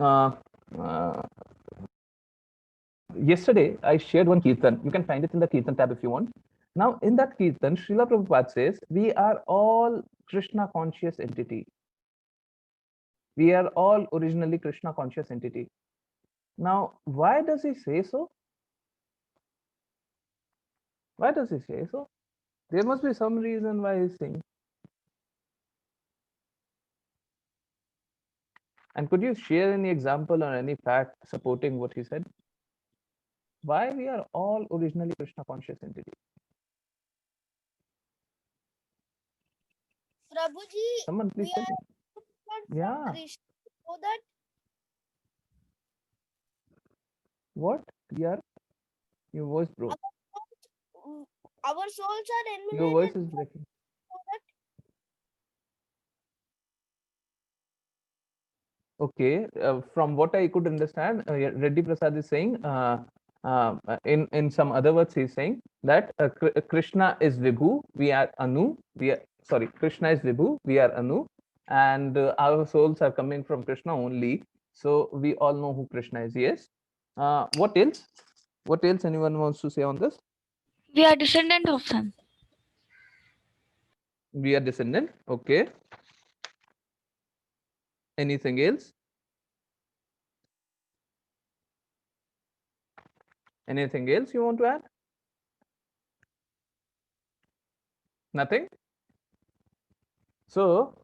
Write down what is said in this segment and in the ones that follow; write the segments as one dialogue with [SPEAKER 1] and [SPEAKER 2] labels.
[SPEAKER 1] uh, uh, yesterday I shared one kirtan. You can find it in the kirtan tab if you want. Now, in that kirtan, Srila Prabhupada says, we are all Krishna conscious entity. We are all originally Krishna conscious entity. Now, why does he say so? Why does he say so? There must be some reason why he's saying. And could you share any example or any fact supporting what he said? Why we are all originally Krishna conscious entity?
[SPEAKER 2] Prabhuji,
[SPEAKER 1] Someone please
[SPEAKER 2] we
[SPEAKER 1] tell me.
[SPEAKER 2] are from
[SPEAKER 1] Yeah.
[SPEAKER 2] Krishna, so that
[SPEAKER 1] What? Yeah. Your voice broke.
[SPEAKER 2] our souls are
[SPEAKER 1] Your voice
[SPEAKER 2] eliminated
[SPEAKER 1] is breaking.
[SPEAKER 2] so that
[SPEAKER 1] Okay. From what I could understand, yeah, Reddy Prasad is saying, in some other words, he's saying that Krishna is Vibhu, we are Anu. We are sorry, Krishna is Vibhu, we are Anu, and our souls are coming from Krishna only. So we all know who Krishna is. Yes. What else? What else anyone wants to say on this?
[SPEAKER 3] We are descendant of sun.
[SPEAKER 1] We are descendant. Okay. Anything else? Anything else you want to add? Nothing? So,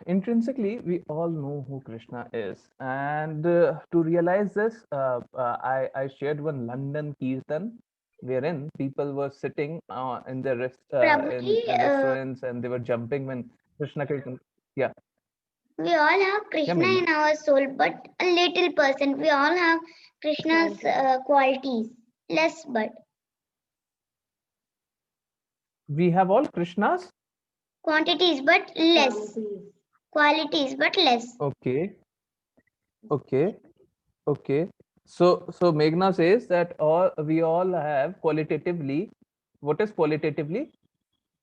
[SPEAKER 1] intrinsically, we all know who Krishna is. And to realize this, I shared one London Kirtan wherein people were sitting in the in
[SPEAKER 4] Prabhuji,
[SPEAKER 1] restaurants and they were jumping when Krishna Kirtan. Yeah,
[SPEAKER 4] we all have
[SPEAKER 1] yeah,
[SPEAKER 4] Krishna
[SPEAKER 1] Meghna.
[SPEAKER 4] in our soul, but a little percent. We all have Krishna's qualities, less but
[SPEAKER 1] We have all Krishnas.
[SPEAKER 4] quantities, but less qualities, but less.
[SPEAKER 1] Okay, okay, okay. So Meghna says that all we all have qualitatively. What is qualitatively?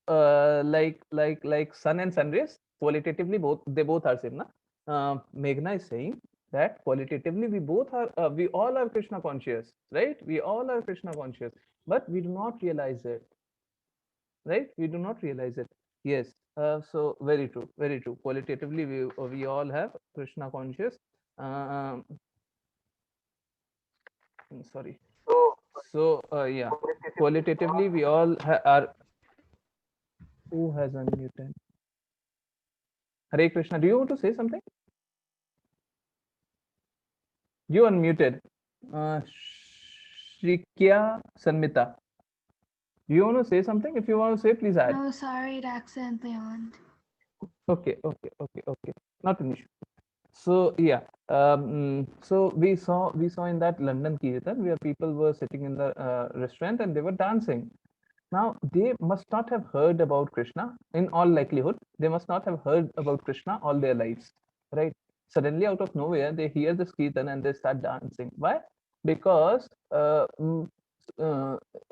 [SPEAKER 1] Like sun and sun rays, qualitatively both they both are same na. Meghna is saying that qualitatively we both are we all are Krishna conscious, right? We all are Krishna conscious, but we do not realize it, right? We do not realize it. Yes. So very true, very true. Qualitatively we all have Krishna conscious. um, Sorry. So yeah, qualitatively we all are. Who has unmuted? Hare Krishna, do you want to say something? You unmuted. Shrikya Sanmita. Do you want to say something? If you want to say, please add.
[SPEAKER 3] No, sorry, it accidentally on.
[SPEAKER 1] Okay. Not an issue. So yeah, so we saw in that London Kirtan where people were sitting in the restaurant and they were dancing. Now they must not have heard about Krishna. In all likelihood, they must not have heard about Krishna all their lives, right? Suddenly, out of nowhere, they hear this Kirtan and they start dancing. Why? Because uh,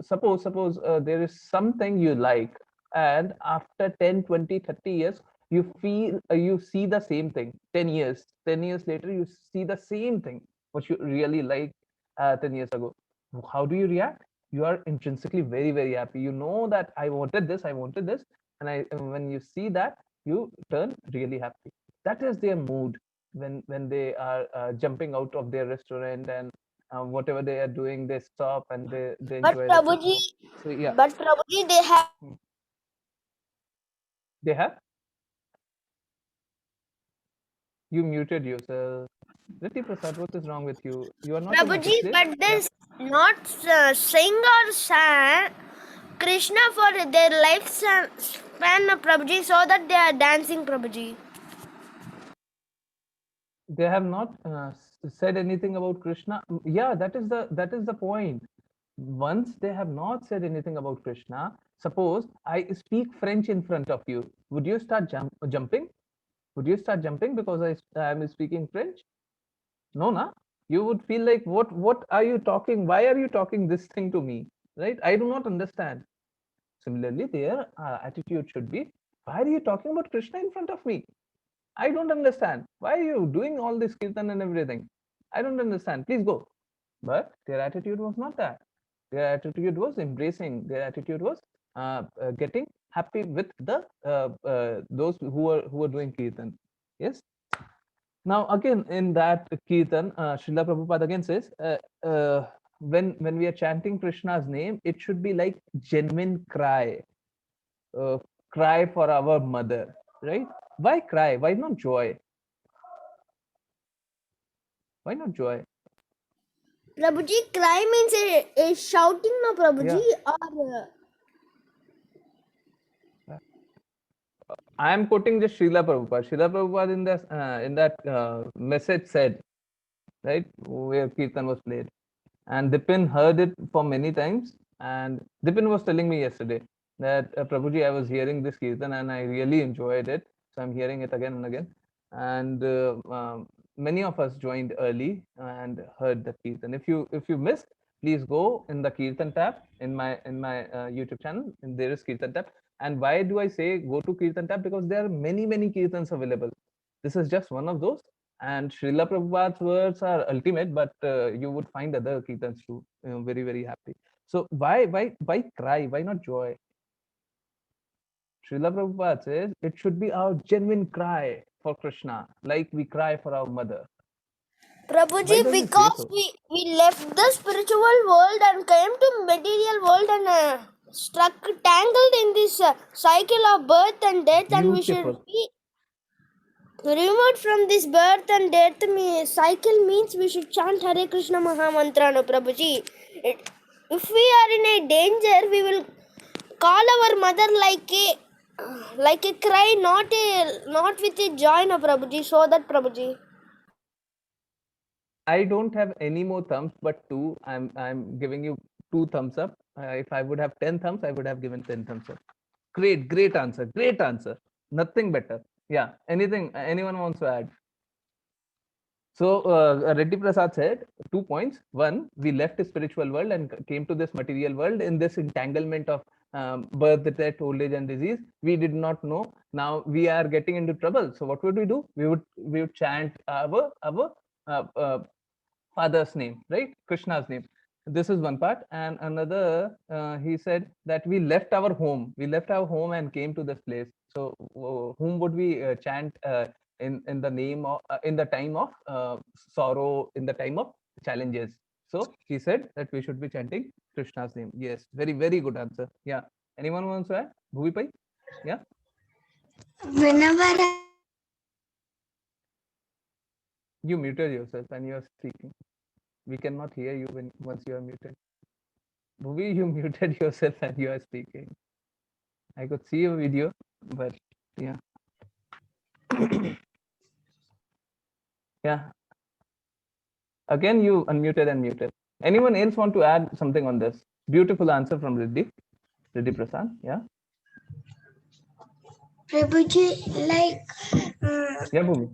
[SPEAKER 1] suppose there is something you like, and after 10, 20, 30 years you feel you see the same thing. 10 years later you see the same thing what you really like 10 years ago. How do you react? You are intrinsically very, very happy. You know that I wanted this, and when you see that, you turn really happy. That is their mood when they are jumping out of their restaurant, and whatever they are doing, they stop and they
[SPEAKER 2] but
[SPEAKER 1] enjoy the
[SPEAKER 2] Prabhuji,
[SPEAKER 1] Krishna. So yeah,
[SPEAKER 2] they have
[SPEAKER 1] they have. You muted yourself. Riti Prasad, what is wrong with you? You are not in
[SPEAKER 2] Prabhuji,
[SPEAKER 1] office place?
[SPEAKER 2] but
[SPEAKER 1] Yeah.
[SPEAKER 2] they not sing or sang Krishna for their lifespan, Prabhuji, so that they are dancing, Prabhuji.
[SPEAKER 1] They have not said anything about Krishna. Yeah, that is the point. Once they have not said anything about Krishna, suppose I speak French in front of you, would you start jumping? Would you start jumping because I am speaking French? No, na. You would feel like, what are you talking? Why are you talking this thing to me? Right? I do not understand. Similarly, their attitude should be, why are you talking about Krishna in front of me? I don't understand. Why are you doing all this kirtan and everything? I don't understand. Please go. But their attitude was not that. Their attitude was embracing. Their attitude was getting happy with the those who were doing kirtan. Yes. Now again in that kirtan, Srila Prabhupada again says, when we are chanting Krishna's name, it should be like genuine cry, uh, cry for our mother, right? Why cry? Why not joy? Why not joy?
[SPEAKER 2] Prabhuji, cry means a shouting, no, Prabhuji, or
[SPEAKER 1] I am quoting just Srila Prabhupada. Srila Prabhupada in that message said, right, where Kirtan was played. And Dipin heard it for many times. And Dipin was telling me yesterday that Prabhuji, I was hearing this Kirtan and I really enjoyed it. So I'm hearing it again and again. And many of us joined early and heard the Kirtan. If you missed, please go in the Kirtan tab in my YouTube channel. And there is Kirtan tab. And why do I say go to Kirtan tab? Because there are many Kirtans available. This is just one of those. And Srila Prabhupada's words are ultimate, but you would find other kirtans too, very happy. So why cry? Why not joy? Srila Prabhupada says it should be our genuine cry for Krishna, like we cry for our mother. Why
[SPEAKER 2] Prabhuji,
[SPEAKER 1] does he say
[SPEAKER 2] because
[SPEAKER 1] so?
[SPEAKER 2] we left the spiritual world and came to material world and stuck tangled in this cycle of birth and death, and we should
[SPEAKER 1] Beautiful.
[SPEAKER 2] be removed from this birth and death cycle means we should chant Hare Krishna Mahamantra, no, Prabhuji. If we are in a danger, we will call our mother like a cry, not with a joy, no, Prabhuji. So that, Prabhuji.
[SPEAKER 1] I don't have any more thumbs but two. I'm giving you 2 thumbs up. If I would have 10 thumbs, I would have given 10 thumbs up. Great answer. Great answer. Nothing better. Yeah. Anything anyone wants to add? So Reddy Prasad said 2 points. One, we left the spiritual world and came to this material world in this entanglement of birth, death, old age, and disease. We did not know. Now we are getting into trouble. So what would we do? We would chant our father's name, right? Krishna's name. This is one part. And another, he said that we left our home. We left our home and came to this place. So whom would we chant in the name of in the time of sorrow, in the time of challenges? So he said that we should be chanting Krishna's name. Yes, very good answer. Yeah. Anyone wants to add? Bhuvi Pai? Yeah.
[SPEAKER 4] Whenever
[SPEAKER 1] You muted yourself and you are speaking. We cannot hear you once you are muted. Bhuvi, you muted yourself and you are speaking. I could see a video, but yeah. Yeah. Again, you unmuted and muted. Anyone else want to add something on this? Beautiful answer from Reddy Prasad. Yeah.
[SPEAKER 4] Prabhuji, like
[SPEAKER 1] Yeah, Bhumi.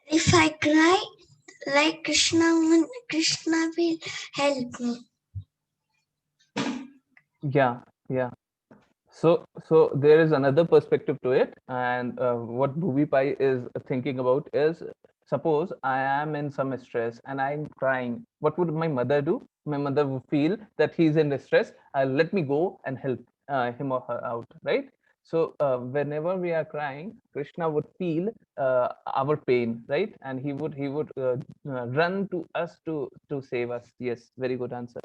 [SPEAKER 4] if I cry, like Krishna will help me.
[SPEAKER 1] Yeah. So there is another perspective to it, and what Bhuvi Pai is thinking about is, suppose I am in some stress and I'm crying. What would my mother do? My mother would feel that he's in distress. Let me go and help him or her out, right? So whenever we are crying, Krishna would feel our pain, right? And he would run to us to save us. Yes, very good answer.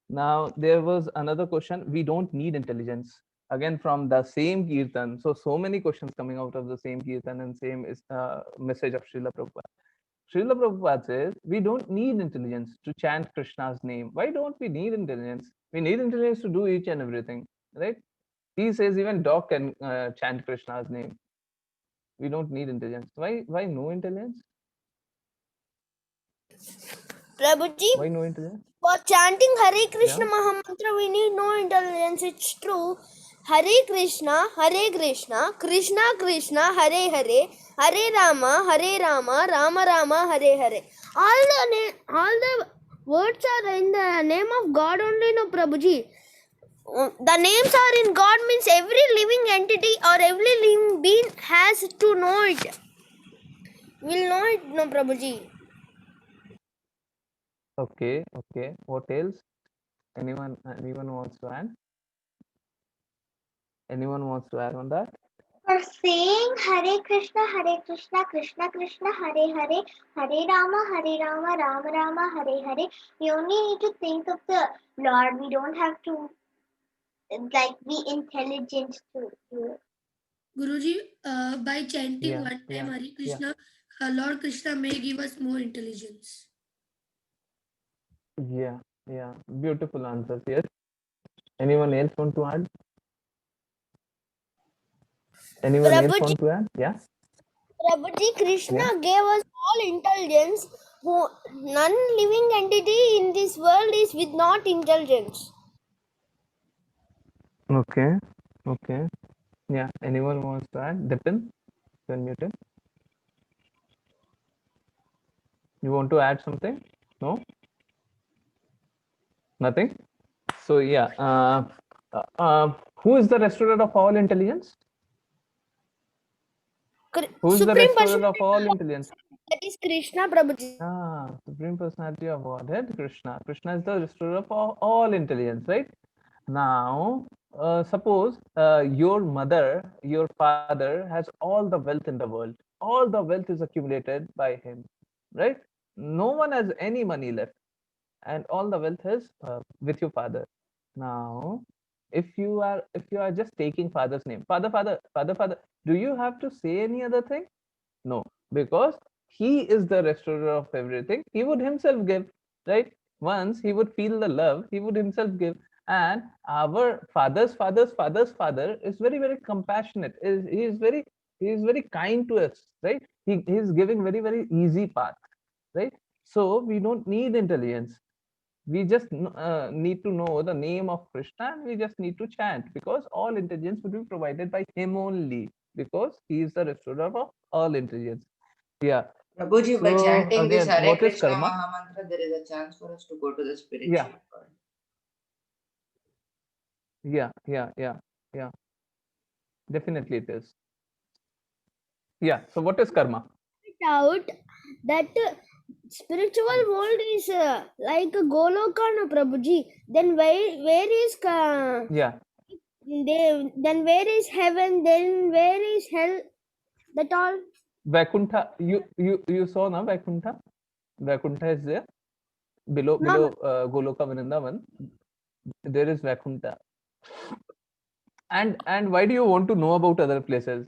[SPEAKER 1] Now there was another question. We don't need intelligence. Again from the same kirtan. So many questions coming out of the same kirtan and same is message of Srila Prabhupada. Srila Prabhupada says we don't need intelligence to chant Krishna's name. Why don't we need intelligence? We need intelligence to do each and everything, right? He says even dog can chant Krishna's name. We don't need intelligence. Why no intelligence?
[SPEAKER 2] Prabhuji,
[SPEAKER 1] Why no intelligence?
[SPEAKER 2] for chanting Hare Krishna
[SPEAKER 1] Yeah.
[SPEAKER 2] Mahamantra, we need no intelligence. It's true. Hare Krishna, Krishna Krishna, Hare Hare, Hare Rama, Rama Rama, Hare Hare. All the words are in the name of God only, no, Prabhuji. The names are in God means every living entity or every living being has to know it. We'll know it, no, Prabhuji.
[SPEAKER 1] Okay, okay. What else? Anyone wants to add? Anyone wants to add on that?
[SPEAKER 4] For saying Hare Krishna, Krishna Krishna, Hare Hare, Hare Rama, Rama Rama, Hare Hare. We only need to think of the Lord. We don't have to be intelligent to do it.
[SPEAKER 5] Guruji, by chanting
[SPEAKER 1] Yeah,
[SPEAKER 5] one time
[SPEAKER 1] yeah,
[SPEAKER 5] Hare
[SPEAKER 1] yeah.
[SPEAKER 5] Krishna, Lord Krishna may give us more intelligence.
[SPEAKER 1] Yeah, yeah. Beautiful answers. Yes. Anyone else want to add? Anyone else
[SPEAKER 2] Prabhuji,
[SPEAKER 1] want to add? Yeah.
[SPEAKER 2] Prabhuji, Krishna
[SPEAKER 1] Yeah.
[SPEAKER 2] gave us all intelligence. Who none living entity in this world is with not intelligence.
[SPEAKER 1] Okay. Okay. Yeah. Anyone wants to add? Dipin, you're muted. You want to add something? No? Nothing? So yeah. Who is the restorer of all intelligence? Who is the
[SPEAKER 2] Supreme
[SPEAKER 1] restorer of
[SPEAKER 2] Personality,
[SPEAKER 1] all intelligence?
[SPEAKER 2] that is Krishna, Prabhuji.
[SPEAKER 1] Supreme Personality of Godhead, Krishna. Krishna is the restorer of all intelligence, right? Now, suppose your mother, your father has all the wealth in the world. All the wealth is accumulated by him, right? No one has any money left, and all the wealth is with your father. Now, if you are just taking father's name, father, do you have to say any other thing? No, because he is the restorer of everything. He would himself give, right? Once he would feel the love, he would himself give. And our father's father is very, very compassionate. He is very kind to us, right? He is giving very, very easy path, right? So we don't need intelligence. We just need to know the name of Krishna, and we just need to chant, because all intelligence would be provided by him only, because he is the restorer of all intelligence. Yeah.
[SPEAKER 6] Prabhuji, by
[SPEAKER 1] So
[SPEAKER 6] chanting this
[SPEAKER 1] again,
[SPEAKER 6] Hare
[SPEAKER 1] what is
[SPEAKER 6] Krishna
[SPEAKER 1] karma?
[SPEAKER 6] Mahamantra, there is a chance for us to go to the spiritual
[SPEAKER 1] Yeah,
[SPEAKER 6] world.
[SPEAKER 1] yeah. Definitely it is. Yeah. So what is karma?
[SPEAKER 2] Out that spiritual world is like a Goloka, no, Prabhuji. Then where is
[SPEAKER 1] Yeah.
[SPEAKER 2] then where is heaven? Then where is hell? That all.
[SPEAKER 1] Vaikuntha. You saw na Vaikuntha. Vaikuntha is there below
[SPEAKER 2] No,
[SPEAKER 1] Goloka Vrindavan. There is Vaikuntha. And why do you want to know about other places?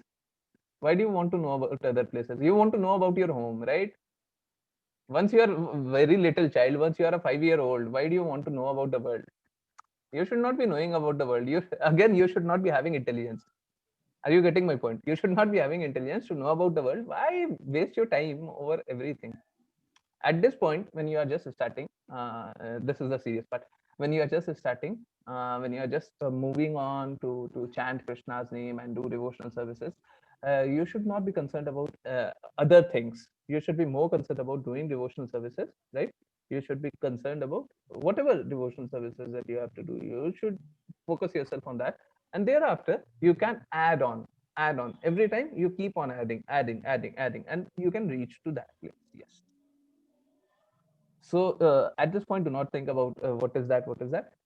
[SPEAKER 1] Why do you want to know about other places? You want to know about your home, right? Once you are very little child, once you are a 5-year old, why do you want to know about the world? You should not be knowing about the world. You should not be having intelligence. Are you getting my point? You should not be having intelligence to know about the world. Why waste your time over everything? At this point, when you are just starting, this is the serious part. When you are just starting, when you are just moving on to chant Krishna's name and do devotional services, you should not be concerned about other things. You should be more concerned about doing devotional services, right? You should be concerned about whatever devotional services that you have to do. You should focus yourself on that, and thereafter you can add on every time. You keep on adding, and you can reach to that place. Yes. So at this point, do not think about what is that.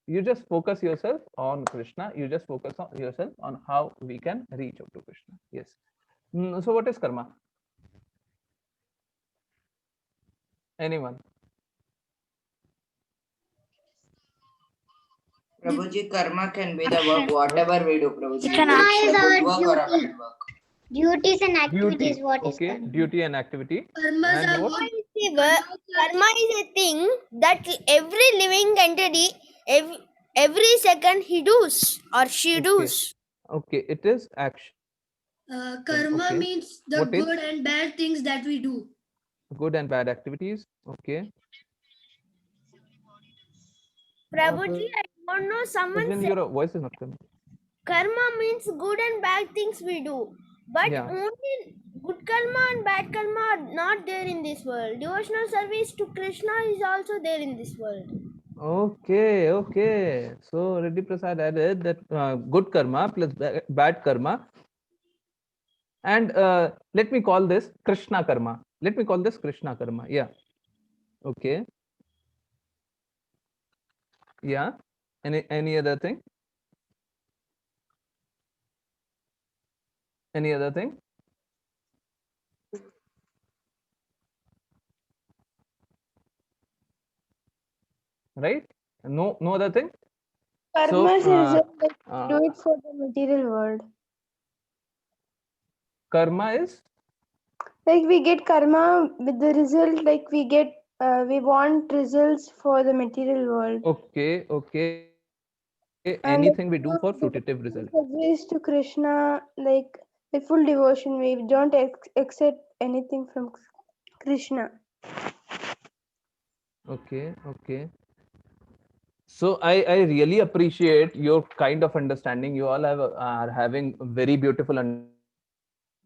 [SPEAKER 1] You just focus yourself on Krishna. You just focus on yourself on how we can reach out to Krishna. Yes. So what is karma? Anyone?
[SPEAKER 6] Prabhuji, karma can be the work,
[SPEAKER 3] Action.
[SPEAKER 6] whatever we do, Prabhuji.
[SPEAKER 3] It's an
[SPEAKER 6] Whether
[SPEAKER 4] Karma is
[SPEAKER 6] it's a
[SPEAKER 3] action.
[SPEAKER 6] good
[SPEAKER 4] our
[SPEAKER 6] work or a
[SPEAKER 4] duty.
[SPEAKER 6] bad work.
[SPEAKER 4] Duties and activities.
[SPEAKER 1] Duty.
[SPEAKER 4] What is
[SPEAKER 1] Okay.
[SPEAKER 4] karma?
[SPEAKER 1] Duty and activity.
[SPEAKER 5] Karmas
[SPEAKER 1] And
[SPEAKER 5] are
[SPEAKER 1] what?
[SPEAKER 2] Karma is a thing that every living entity, every second he does or she
[SPEAKER 1] Okay.
[SPEAKER 2] does.
[SPEAKER 1] Okay. It is action.
[SPEAKER 5] Karma
[SPEAKER 1] Okay.
[SPEAKER 5] means the
[SPEAKER 1] What is
[SPEAKER 5] good and bad things that we do.
[SPEAKER 1] good and bad activities? Okay.
[SPEAKER 2] Prabhuji, I don't know. Someone
[SPEAKER 1] Arjun,
[SPEAKER 2] said
[SPEAKER 1] your voice is not coming.
[SPEAKER 2] karma means good and bad things we do, but
[SPEAKER 1] Yeah.
[SPEAKER 2] only good karma and bad karma are not there in this world. Devotional service to Krishna is also there in this world.
[SPEAKER 1] Okay. So Reddy Prasad added that good karma plus bad karma, and let me call this Krishna karma. Let me call this Krishna karma. Yeah. Okay. Yeah. Any other thing? Any other thing? Right? No other thing.
[SPEAKER 7] Karma is
[SPEAKER 1] uh,
[SPEAKER 7] result that we do it for the material world.
[SPEAKER 1] Karma is
[SPEAKER 7] Like we get karma with the result, like we want results for the material world.
[SPEAKER 1] okay. Okay.
[SPEAKER 7] And
[SPEAKER 1] Anything we do for fruitative result.
[SPEAKER 7] service to Krishna, like with full devotion, we don't accept anything from Krishna.
[SPEAKER 1] Okay. Okay. So I really appreciate your kind of understanding. You all are having very beautiful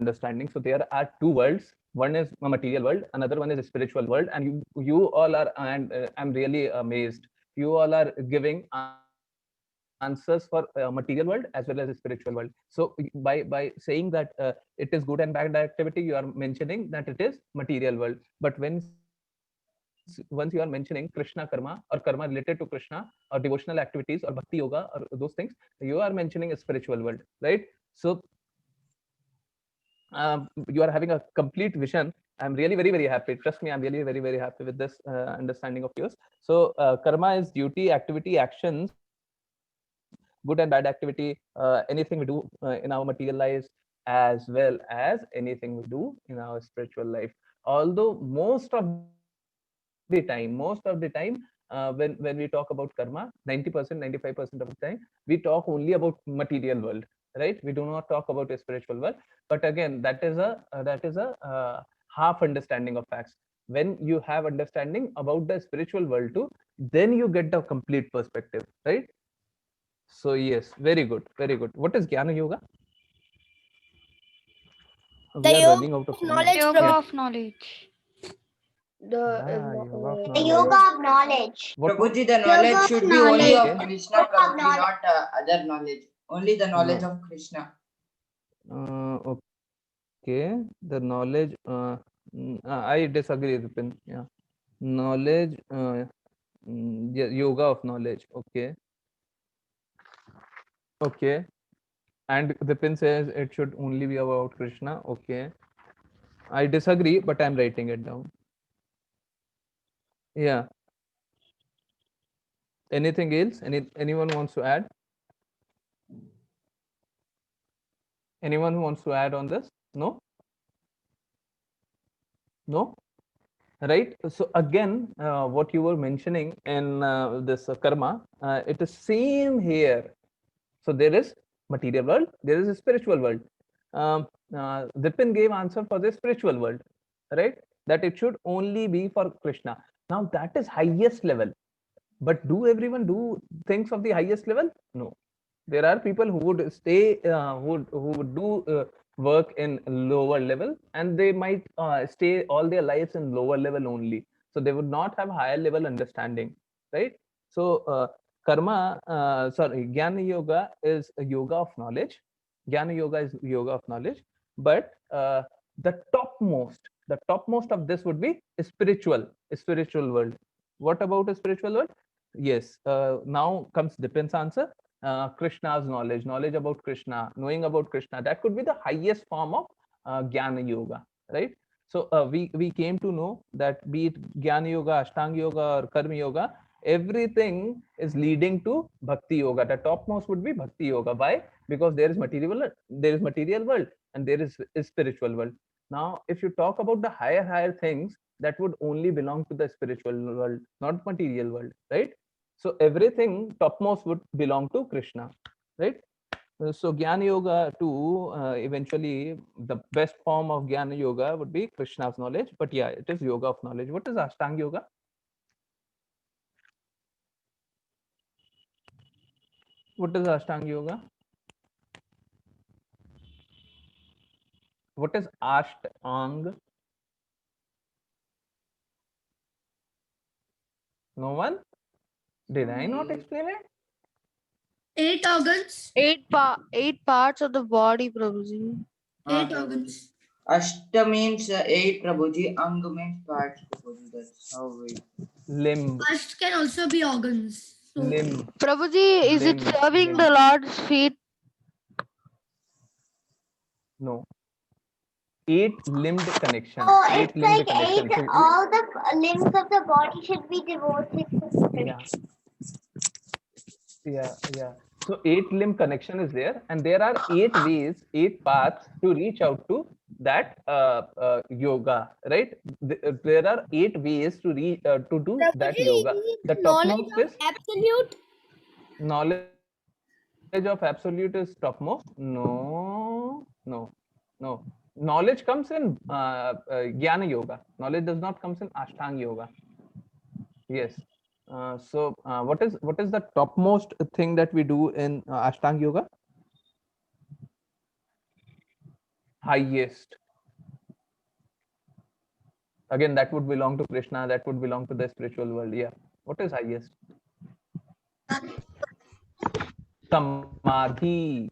[SPEAKER 1] understanding. So there are two worlds. One is a material world, another one is a spiritual world, and you all are, and I'm really amazed. You all are giving answers for material world as well as a spiritual world. So by saying that it is good and bad activity, you are mentioning that it is material world. But once you are mentioning Krishna karma or karma related to Krishna or devotional activities or bhakti yoga or those things, you are mentioning a spiritual world, right? So you are having a complete vision. I'm really very happy. Trust me, I'm really very happy with this understanding of yours. So karma is duty, activity, actions, good and bad activity, anything we do in our material lives, as well as anything we do in our spiritual life. Although most of the time, when we talk about karma, 90%, 95% of the time, we talk only about material world, right? We do not talk about a spiritual world. But again, that is a half understanding of facts. When you have understanding about the spiritual world too, then you get the complete perspective, right? So yes, very good, very good. What is Jnana Yoga?
[SPEAKER 2] The
[SPEAKER 1] We are
[SPEAKER 2] yoga
[SPEAKER 1] running out of
[SPEAKER 2] of
[SPEAKER 1] time now.
[SPEAKER 2] knowledge,
[SPEAKER 3] Yoga
[SPEAKER 1] Yeah.
[SPEAKER 2] Prabhu.
[SPEAKER 3] of knowledge.
[SPEAKER 1] Yoga of
[SPEAKER 4] The
[SPEAKER 1] knowledge.
[SPEAKER 4] yoga of knowledge.
[SPEAKER 1] What?
[SPEAKER 6] Prabhuji, the
[SPEAKER 4] Yoga
[SPEAKER 6] knowledge
[SPEAKER 4] of
[SPEAKER 6] should be only
[SPEAKER 4] knowledge.
[SPEAKER 6] of
[SPEAKER 1] Okay.
[SPEAKER 6] Krishna,
[SPEAKER 4] Yoga of
[SPEAKER 6] Prabhuji,
[SPEAKER 4] knowledge.
[SPEAKER 6] not other knowledge. Only the knowledge of Krishna.
[SPEAKER 1] Okay. The knowledge. I disagree, Vipin. Yeah. Knowledge. Yeah, yoga of knowledge. Okay. Okay. And Vipin says it should only be about Krishna. Okay. I disagree, but I'm writing it down. Yeah. Anything else? Anyone wants to add? Anyone wants to add on this? No? No? Right. So again, what you were mentioning in this karma, it is same here. So there is material world, there is a spiritual world. Vipin gave answer for the spiritual world, right? That it should only be for Krishna. Now that is highest level. But do everyone do things of the highest level? No. There are people who would stay, who would do work in lower level, and they might stay all their lives in lower level only. So they would not have higher level understanding, right? So Jnana Yoga is a yoga of knowledge. Jnana Yoga is yoga of knowledge, but the topmost of this would be spiritual world. What about a spiritual world? Yes. Now comes Dipin's answer. Krishna's knowledge about Krishna, knowing about Krishna. That could be the highest form of Jnana Yoga, right? So we came to know that be it Jnana Yoga, Ashtanga Yoga, or Karma Yoga, everything is leading to Bhakti Yoga. The topmost would be Bhakti Yoga. Why? Because there is material world, and there is spiritual world. Now, if you talk about the higher things, that would only belong to the spiritual world, not material world, right? So everything topmost would belong to Krishna, right? So Jnana Yoga too, eventually the best form of Jnana Yoga would be Krishna's knowledge. But yeah, it is yoga of knowledge. What is Ashtanga Yoga? What is Ashtanga Yoga? What is Ashtanga? No one? Did I not explain it?
[SPEAKER 5] 8 organs.
[SPEAKER 3] Eight parts of the body, Prabhuji.
[SPEAKER 5] 8 organs.
[SPEAKER 6] Ashta means 8, Prabhuji. Ang means parts, Prabhuji. That's how we.
[SPEAKER 1] Limb.
[SPEAKER 5] First can also be organs. So
[SPEAKER 1] Limb.
[SPEAKER 8] Prabhuji, is it
[SPEAKER 1] Limb,
[SPEAKER 8] serving
[SPEAKER 1] limb.
[SPEAKER 8] the Lord's feet?
[SPEAKER 1] No. 8-limbed connection.
[SPEAKER 4] Oh, it's
[SPEAKER 1] 8-limbed
[SPEAKER 4] like
[SPEAKER 1] connection.
[SPEAKER 4] 8.
[SPEAKER 1] So
[SPEAKER 4] All the limbs of the body should be devoted to
[SPEAKER 1] yeah,
[SPEAKER 4] Krishna.
[SPEAKER 1] yeah. So 8-limb connection is there, and there are 8 ways, 8 paths to reach out to that yoga, right? There are 8 ways to reach to do that
[SPEAKER 2] Prabhuji,
[SPEAKER 1] yoga.
[SPEAKER 2] is it
[SPEAKER 1] The
[SPEAKER 2] knowledge
[SPEAKER 1] topmost
[SPEAKER 2] of
[SPEAKER 1] is
[SPEAKER 2] absolute?
[SPEAKER 1] knowledge of absolute is topmost. No. Knowledge comes in Jnana Yoga. Knowledge does not comes in Ashtanga Yoga. Yes. What is the topmost thing that we do in Ashtanga Yoga? Highest. Again, that would belong to Krishna. That would belong to the spiritual world. Yeah. What is highest? Samadhi.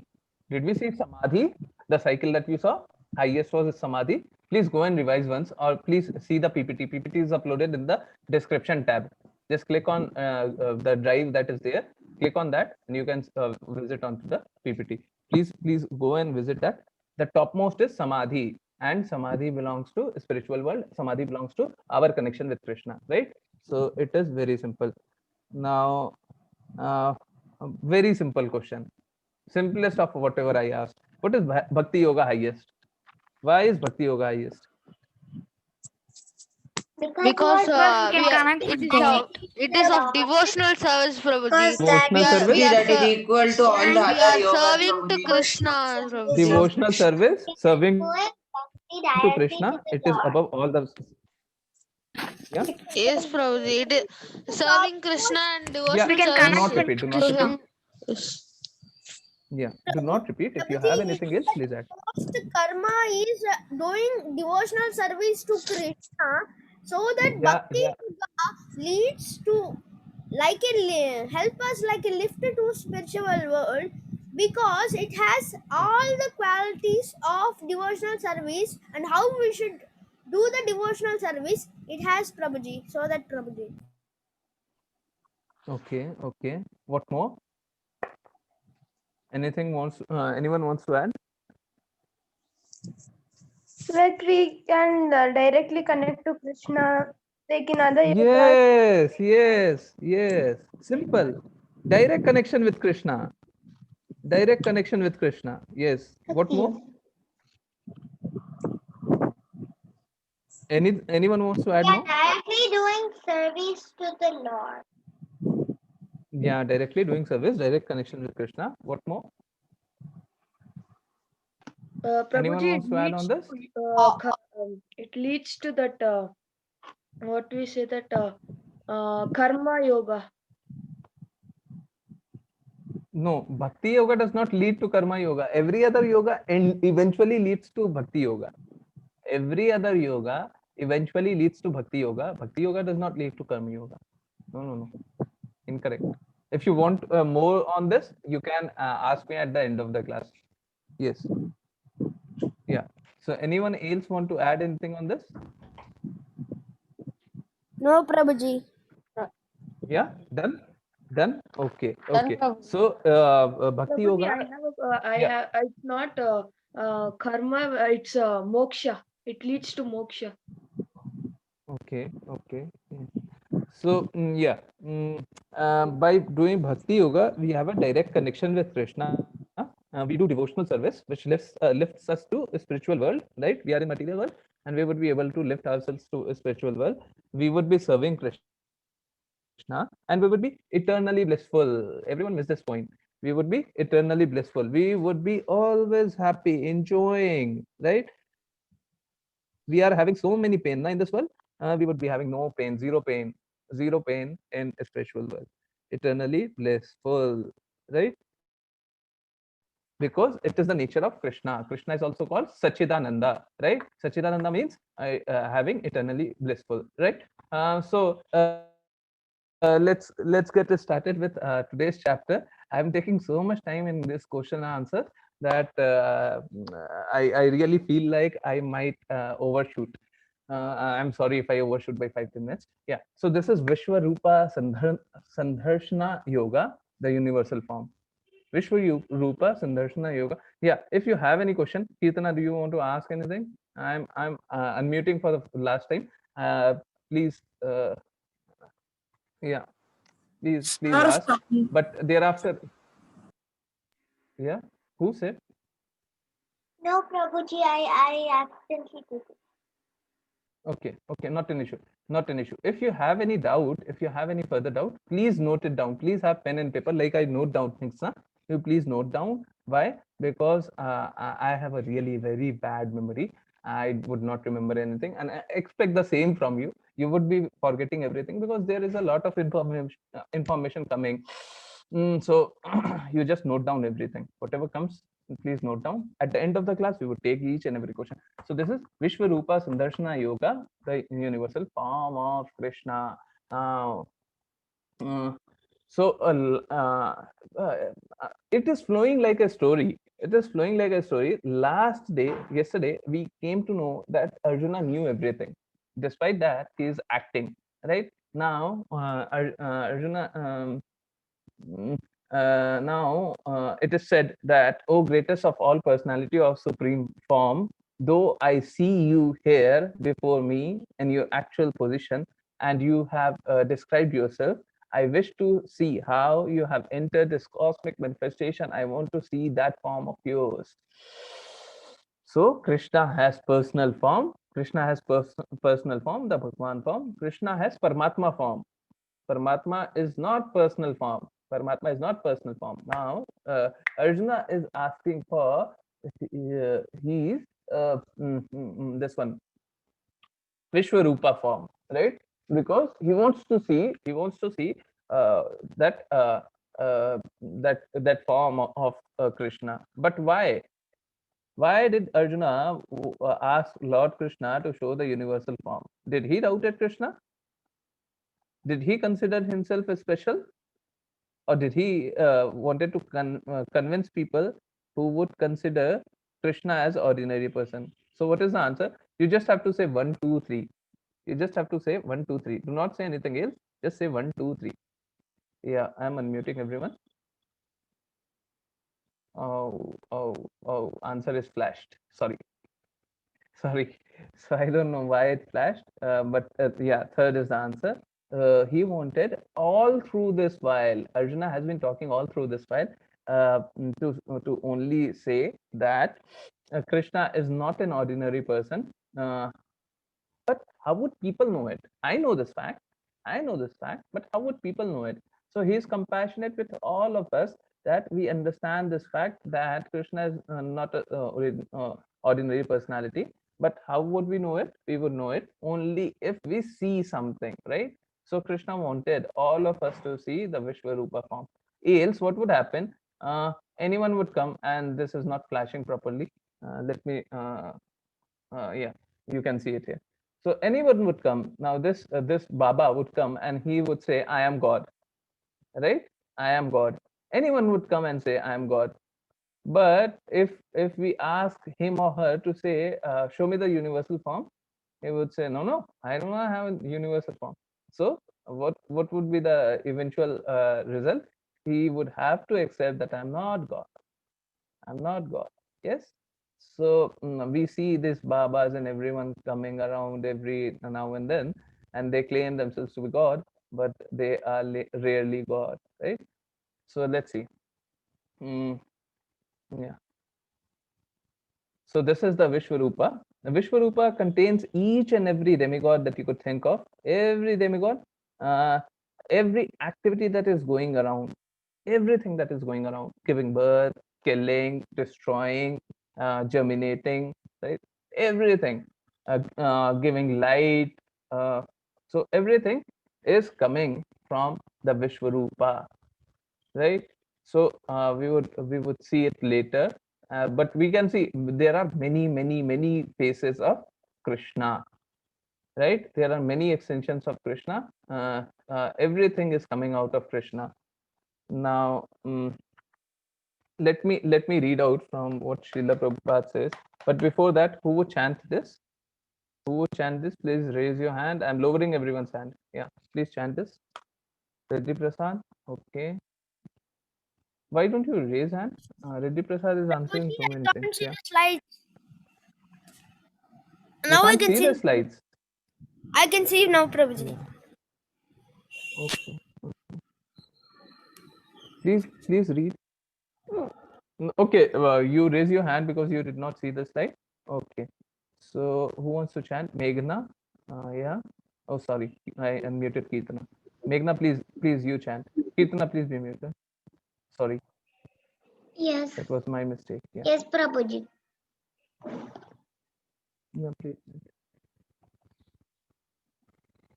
[SPEAKER 1] Did we see Samadhi? The cycle that we saw? Highest was Samadhi. Please go and revise once, or please see the PPT. PPT is uploaded in the description tab. Just click on the drive that is there. Click on that, and you can visit onto the PPT. Please go and visit that. The topmost is Samadhi, and Samadhi belongs to spiritual world. Samadhi belongs to our connection with Krishna, right? So it is very simple. Now, a very simple question. Simplest of whatever I asked. What is Bhakti Yoga highest? Why is Bhakti Yoga highest?
[SPEAKER 8] Because
[SPEAKER 3] we can connect with God.
[SPEAKER 8] it is of devotional service, Prabhuji.
[SPEAKER 4] Because that
[SPEAKER 1] Devotional
[SPEAKER 8] We are,
[SPEAKER 1] service?
[SPEAKER 8] we are,
[SPEAKER 6] That is
[SPEAKER 8] ser-
[SPEAKER 6] equal to all the
[SPEAKER 8] we
[SPEAKER 6] other
[SPEAKER 8] are
[SPEAKER 6] yogas,
[SPEAKER 8] serving to
[SPEAKER 6] Prabhuji.
[SPEAKER 8] Krishna, Prabhuji.
[SPEAKER 1] Devotional service, serving
[SPEAKER 4] Going
[SPEAKER 1] to
[SPEAKER 4] directly
[SPEAKER 1] Krishna,
[SPEAKER 4] to the
[SPEAKER 1] it is
[SPEAKER 4] Lord.
[SPEAKER 1] above all the. Yeah.
[SPEAKER 8] Yes, Prabhuji. It is serving Krishna and devotional
[SPEAKER 3] We can
[SPEAKER 1] Do
[SPEAKER 8] service
[SPEAKER 1] not
[SPEAKER 3] connect
[SPEAKER 1] repeat. Do
[SPEAKER 3] with
[SPEAKER 1] not
[SPEAKER 8] to
[SPEAKER 3] Krishna.
[SPEAKER 8] him.
[SPEAKER 1] repeat. Yeah. Do not repeat. If you have anything else, please add.
[SPEAKER 2] Most karma is doing devotional service to Krishna, so that
[SPEAKER 1] Yeah,
[SPEAKER 2] Bhakti
[SPEAKER 1] yeah.
[SPEAKER 2] Yoga leads to help us like a lift to spiritual world, because it has all the qualities of devotional service, and how we should do the devotional service it has, Prabhuji. So that, Prabhuji.
[SPEAKER 1] Okay. Okay. What more? Anyone wants to add?
[SPEAKER 7] Like we can directly connect to Krishna, like in other yogas.
[SPEAKER 1] Yes. Simple. Direct connection with Krishna. Direct connection with Krishna. Yes. What more? Anyone wants to add
[SPEAKER 4] Yeah,
[SPEAKER 1] more?
[SPEAKER 4] directly doing service to the Lord.
[SPEAKER 1] Yeah, directly doing service, direct connection with Krishna. What more? Anyone
[SPEAKER 9] Prabhuji,
[SPEAKER 1] wants to add on this?
[SPEAKER 9] it leads to that, what we say that, karma yoga.
[SPEAKER 1] No, Bhakti Yoga does not lead to Karma Yoga. Every other yoga eventually leads to Bhakti Yoga. Every other yoga eventually leads to Bhakti Yoga. Bhakti Yoga does not lead to Karma Yoga. No. Incorrect. If you want more on this, you can ask me at the end of the class. Yes. Yeah. So anyone else want to add anything on this?
[SPEAKER 2] No, Prabhuji.
[SPEAKER 1] Yeah, done. Okay.
[SPEAKER 8] Done,
[SPEAKER 1] Okay.
[SPEAKER 8] Prabhuji.
[SPEAKER 1] So Bhakti
[SPEAKER 9] Prabhuji,
[SPEAKER 1] Yoga. Yeah.
[SPEAKER 9] it's not karma, it's moksha. It leads to moksha.
[SPEAKER 1] Okay. So by doing Bhakti Yoga, we have a direct connection with Krishna. We do devotional service, which lifts us to a spiritual world. Right? We are in material world, and we would be able to lift ourselves to a spiritual world. We would be serving Krishna, and we would be eternally blissful. Everyone missed this point. We would be eternally blissful. We would be always happy, enjoying. Right? We are having so many pain in this world. We would be having no pain, zero pain in a spiritual world, eternally blissful, right? Because it is the nature of Krishna. Krishna is also called Sachidananda, right? Sachidananda means having eternally blissful, right? Let's get started with today's chapter. I'm taking so much time in this question and answer that I really feel like I might overshoot. I'm sorry if I overshoot by 5 minutes. Yeah. So this is Vishwarupa Sandharshana Yoga, the universal form. Vishwarupa Sandharshana Yoga. Yeah. If you have any question, Kirtana, do you want to ask anything? I'm unmuting for the last time. Please. Yeah. Please ask. But thereafter. Yeah. Who said?
[SPEAKER 4] No, Prabhuji, I accidentally did it.
[SPEAKER 1] Okay, not an issue, not an issue. If you have any doubt, if you have any further doubt, please note it down. Please have pen and paper, like I note down things. Huh? You please note down. Why? Because I have a really very bad memory. I would not remember anything, and I expect the same from you. You would be forgetting everything because there is a lot of information coming. So you just note down everything. Whatever comes, please note down. At the end of the class, we would take each and every question. So this is Vishwarupa Sandarshana Yoga, the universal form of Krishna. Now, so it is flowing like a story. It is flowing like a story. Yesterday, we came to know that Arjuna knew everything. Despite that, he is acting. Right now, Arjuna. Now it is said that, "O greatest of all personality of supreme form, though I see you here before me in your actual position, and you have described yourself, I wish to see how you have entered this cosmic manifestation. I want to see that form of yours." So Krishna has personal form. Krishna has personal form, the Bhagwan form. Krishna has Paramatma form. Paramatma is not personal form. Paramatma is not personal form. Now, Arjuna is asking for he's this one Vishwarupa form, right? Because he wants to see that that form of Krishna. But why? Why did Arjuna ask Lord Krishna to show the universal form? Did he doubt at Krishna? Did he consider himself as special? Or did he wanted to convince people who would consider Krishna as ordinary person? So what is the answer? You just have to say 1, 2, 3. You just have to say 1, 2, 3. Do not say anything else. Just say 1, 2, 3. Yeah, I'm unmuting everyone. Oh, answer is flashed. Sorry. So I don't know why it flashed, but yeah, third is the answer. He wanted all through this while, Arjuna has been talking all through this while, to only say that Krishna is not an ordinary person. But how would people know it? I know this fact. I know this fact, but how would people know it? So he is compassionate with all of us, that we understand this fact that Krishna is not a ordinary personality. But how would we know it? We would know it only if we see something, right? So Krishna wanted all of us to see the Vishwarupa form. Else, what would happen? Anyone would come, and this is not flashing properly. Let me, yeah, you can see it here. So anyone would come. Now this Baba would come, and he would say, "I am God," right? "I am God." Anyone would come and say, "I am God." But if we ask him or her to say, "Show me the universal form," he would say, "No, no, I do not have a universal form." So what would be the eventual result? He would have to accept that I'm not God. I'm not God. Yes. So we see these Babas and everyone coming around every now and then, and they claim themselves to be God, but they are rarely God, right? So let's see. Yeah. So this is the Vishwarupa. The Vishwarupa contains each and every demigod that you could think of, every demigod, uh, every activity that is going around, everything that is going around, giving birth, killing, destroying, germinating, right? Everything, giving light. So everything is coming from the Vishwarupa, right? So we would see it later, but we can see there are many faces of Krishna, right? There are many extensions of Krishna. Everything is coming out of Krishna. Now, let me read out from what Srila Prabhupada says. But before that, who would chant this? Who would chant this? Please raise your hand. I'm lowering everyone's hand. Yeah, please chant this. Reddy Prasad. Okay. Why don't you raise hand? Reddy Prasad is answering
[SPEAKER 2] Prabhuji,
[SPEAKER 1] so
[SPEAKER 2] I
[SPEAKER 1] many things.
[SPEAKER 2] can't see
[SPEAKER 1] Yeah.
[SPEAKER 2] the slides.
[SPEAKER 1] You
[SPEAKER 2] Now I
[SPEAKER 1] can't
[SPEAKER 2] can
[SPEAKER 1] see
[SPEAKER 2] see.
[SPEAKER 1] the slides.
[SPEAKER 2] I can see now, Prabhuji.
[SPEAKER 1] Yeah. Okay. Please read. Okay. You raise your hand because you did not see the slide. Okay. So who wants to chant? Meghna. Yeah. Oh, sorry. I unmuted Kirtana. Meghna, please you chant. Kirtana, please be muted. Sorry,
[SPEAKER 4] Yes.
[SPEAKER 1] that was my mistake. Yeah.
[SPEAKER 4] Yes, Prabhuji.
[SPEAKER 1] Yeah, please.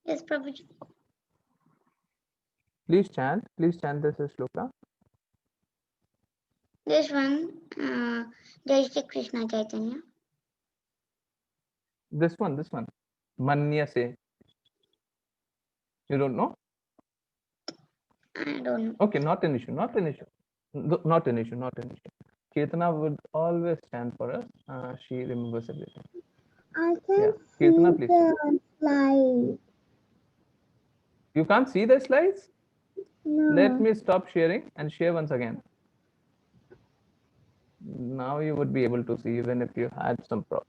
[SPEAKER 4] Yes, Prabhuji.
[SPEAKER 1] Please chant. Please chant this shloka.
[SPEAKER 4] This one, Jai Shri Krishna Chaitanya.
[SPEAKER 1] This one. Manya se. You don't know?
[SPEAKER 4] I don't know.
[SPEAKER 1] Okay, not an issue. Not an issue. Not an issue. Not an issue. Kirtana would always chant for us. She remembers everything.
[SPEAKER 4] I can
[SPEAKER 1] Yeah. Kirtana, please.
[SPEAKER 4] slide.
[SPEAKER 1] You can't see the slides?
[SPEAKER 4] No.
[SPEAKER 1] Let me stop sharing and share once again. Now you would be able to see even if you had some problem.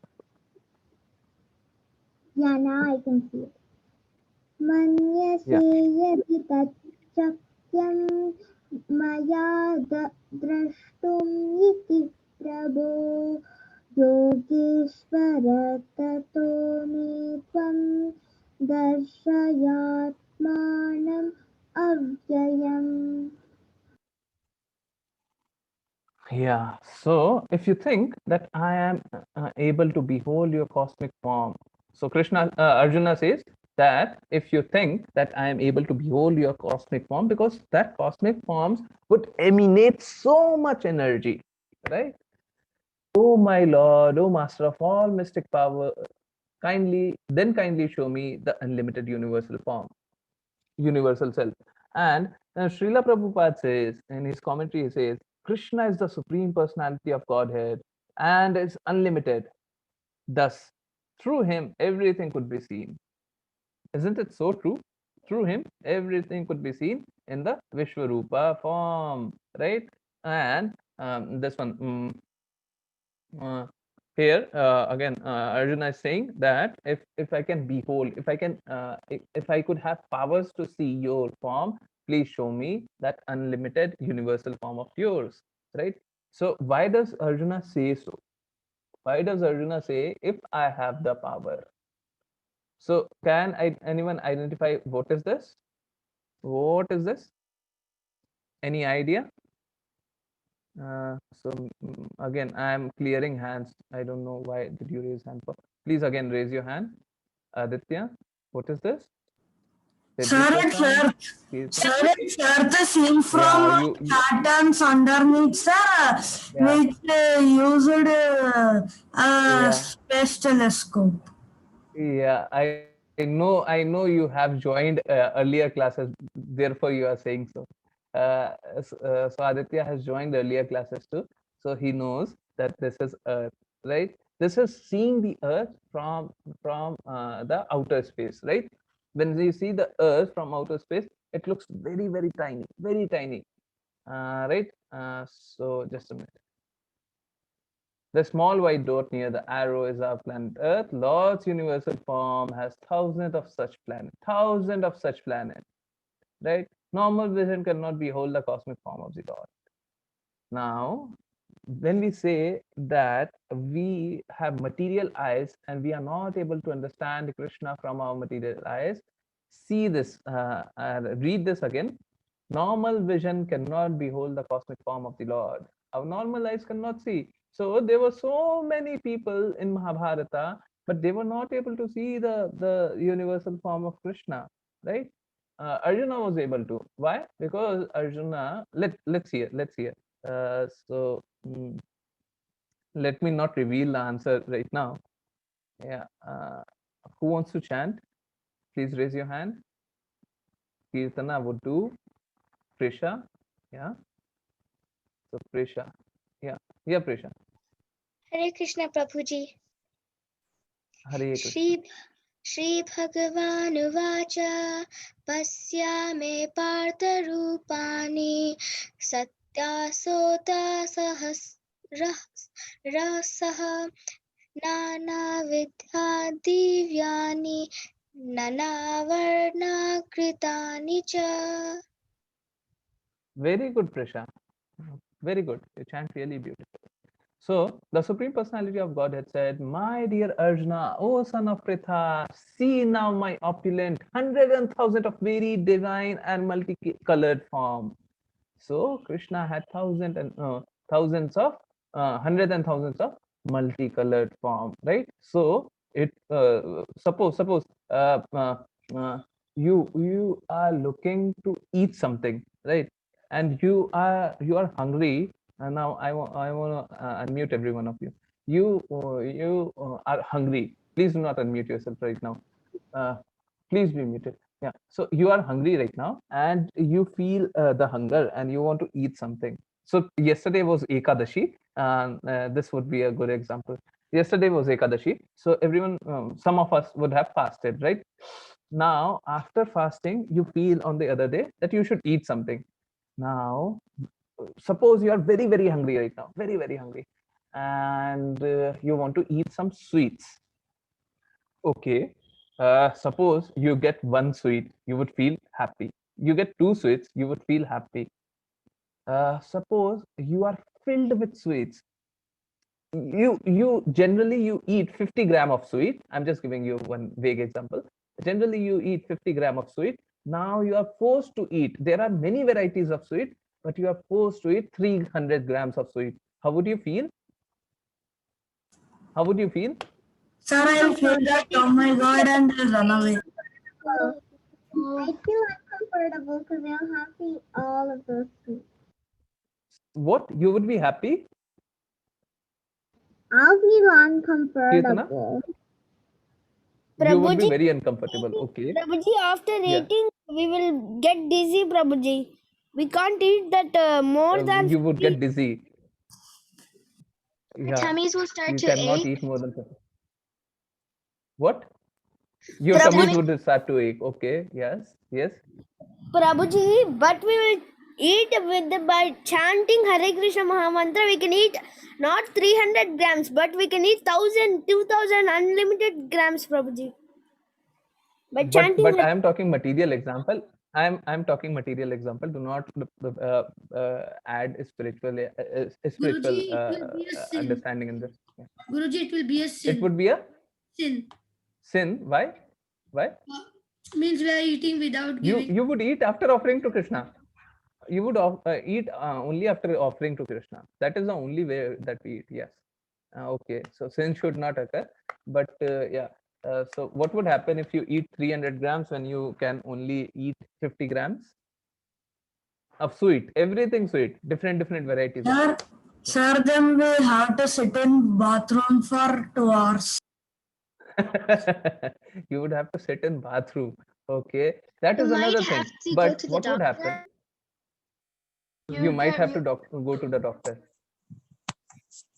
[SPEAKER 4] Yeah, now I can see it. Manyase
[SPEAKER 1] Yeah.
[SPEAKER 4] yadi tachakyam maya drashtum iti prabho yogeshvara tato me tvam darshayatmanam avyayam.
[SPEAKER 1] Yeah. So if you think that I am able to behold your cosmic form, so Arjuna says that if you think that I am able to behold your cosmic form, because that cosmic forms would emanate so much energy, right? Oh my Lord, oh Master of all mystic power, kindly show me the unlimited universal form, universal self. And Srila Prabhupada says in his commentary, he says, Krishna is the supreme personality of Godhead and is unlimited. Thus, through him, everything could be seen. Isn't it so true? Through him, everything could be seen in the Vishwarupa form, right? And this one, uh, here again, Arjuna is saying that if I can behold, if I can, if I could have powers to see your form, please show me that unlimited universal form of yours, right? So why does Arjuna say so? Why does Arjuna say if I have the power? So can anyone identify what is this? What is this? Any idea? So again, I am clearing hands. I don't know why did you raise hand for. Please again raise your hand. Aditya, what is this?
[SPEAKER 5] Sir, it's Earth. Sir, it's Earth seen from patterns underneath, sir, which used space telescope.
[SPEAKER 1] Yeah, I know you have joined earlier classes, therefore you are saying so. So Aditya has joined earlier classes too, so he knows that this is Earth, right? This is seeing the Earth from the outer space, right? When you see the Earth from outer space, it looks very tiny, very tiny, right? So just a minute. The small white dot near the arrow is our planet Earth. Lord's universal form has thousands of such planets, right? Normal vision cannot behold the cosmic form of the Lord. Now, when we say that we have material eyes and we are not able to understand Krishna from our material eyes, see this, read this again. Normal vision cannot behold the cosmic form of the Lord. Our normal eyes cannot see. So there were so many people in Mahabharata, but they were not able to see the universal form of Krishna, right? Arjuna was able to. Why? Because Arjuna, let's hear. So let me not reveal the answer right now. Yeah. Who wants to chant? Please raise your hand. Kirtana would do. Prisha. Yeah. So Prisha, yeah, Prisha.
[SPEAKER 4] Hare Krishna Prabhuji.
[SPEAKER 1] Hare Krishna.
[SPEAKER 4] Shri Bhagavanuvacha Pasyame Partharupani Satyasota Rasaha Nana Vidha Divyani Nanavarna Kritani Cha.
[SPEAKER 1] Very good, Prisha. Very good. You chant really beautiful. So the Supreme Personality of Godhead said, "My dear Arjuna, O son of Pritha, see now my opulent 100,000 of very divine and multicolored form." So Krishna had thousands of hundreds and thousands of multicolored form, right? So it suppose uh, you are looking to eat something, right? And you are hungry. And now I want to unmute every one of you. You are hungry. Please do not unmute yourself right now. Uh, please be muted. Yeah. So you are hungry right now, and you feel the hunger, and you want to eat something. So yesterday was Ekadashi, and this would be a good example. Yesterday was Ekadashi, so everyone, some of us would have fasted, right? Now, after fasting, you feel on the other day that you should eat something. Now, suppose you are very, very hungry right now, very, very hungry, and you want to eat some sweets. Okay. Suppose you get one sweet, you would feel happy. You get two sweets, you would feel happy. Suppose you are filled with sweets. You generally you eat 50 gram of sweet. I'm just giving you one vague example. Generally, you eat 50 gram of sweet. Now you are forced to eat. There are many varieties of sweet, but you are forced to eat 300 grams of sweet. How would you feel? How would you feel?
[SPEAKER 5] Sir, I feel that, oh my God, and I'll run away.
[SPEAKER 4] I feel uncomfortable because I'll have to eat all of those sweets.
[SPEAKER 1] What? You would be happy?
[SPEAKER 4] I'll feel
[SPEAKER 1] Kirtana?
[SPEAKER 4] uncomfortable.
[SPEAKER 1] You would be
[SPEAKER 2] Prabhuji,
[SPEAKER 1] very uncomfortable. Okay.
[SPEAKER 2] Prabhuji, after
[SPEAKER 1] Yeah.
[SPEAKER 2] eating, we will get dizzy, Prabhuji. We can't eat that more than
[SPEAKER 1] You would
[SPEAKER 2] 50.
[SPEAKER 1] get dizzy.
[SPEAKER 4] Our
[SPEAKER 1] Yeah.
[SPEAKER 4] tummies will start
[SPEAKER 1] You
[SPEAKER 4] to
[SPEAKER 1] cannot
[SPEAKER 4] ache.
[SPEAKER 1] eat more than 50. What? Your
[SPEAKER 2] Prabhuji,
[SPEAKER 1] tummies would start to ache. Okay. Yes. Yes.
[SPEAKER 2] Prabhuji, but we will eat by chanting Hare Krishna Mahamantra. We can eat not 300 grams, but we can eat 1,000, 2,000 unlimited grams, Prabhuji. By chanting
[SPEAKER 1] But
[SPEAKER 2] Hare.
[SPEAKER 1] I am talking material example. I'm talking material example. Do not add spiritual
[SPEAKER 5] Guruji, it will be a sin.
[SPEAKER 1] understanding in this. Yeah.
[SPEAKER 5] Guruji, it will be a sin.
[SPEAKER 1] It would be a
[SPEAKER 5] Sin.
[SPEAKER 1] sin. Why? Why?
[SPEAKER 5] Means we are eating without giving.
[SPEAKER 1] You would eat after offering to Krishna. You would eat only after offering to Krishna. That is the only way that we eat. Yes. Okay. So sin should not occur. But yeah. So what would happen if you eat 300 grams when you can only eat 50 grams of sweet? Everything sweet, different varieties.
[SPEAKER 5] Sir, then we have to sit in bathroom for 2 hours.
[SPEAKER 1] You would have to sit in bathroom. Okay, that is
[SPEAKER 4] You
[SPEAKER 1] another
[SPEAKER 4] might
[SPEAKER 1] thing.
[SPEAKER 4] have to go
[SPEAKER 1] But
[SPEAKER 4] to the
[SPEAKER 1] what would
[SPEAKER 4] doctor.
[SPEAKER 1] happen? You might have to go to the doctor.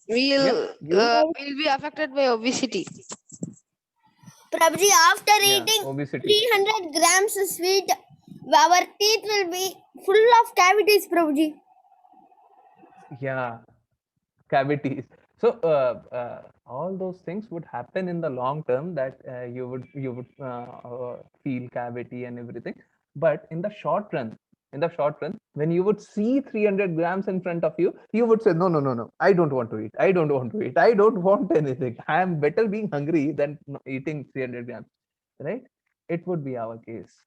[SPEAKER 8] We'll
[SPEAKER 1] You?
[SPEAKER 8] will be affected by obesity.
[SPEAKER 2] Prabhuji, after
[SPEAKER 1] Yeah,
[SPEAKER 2] eating
[SPEAKER 1] obesity.
[SPEAKER 2] 300 grams of sweet, our teeth will be full of cavities, Prabhuji.
[SPEAKER 1] Yeah, cavities. So all those things would happen in the long term, that you would feel cavity and everything. But in the short run, when you would see 300 grams in front of you, you would say, no, I don't want to eat. I don't want to eat. I don't want anything. I am better being hungry than eating 300 grams, right? It would be our case.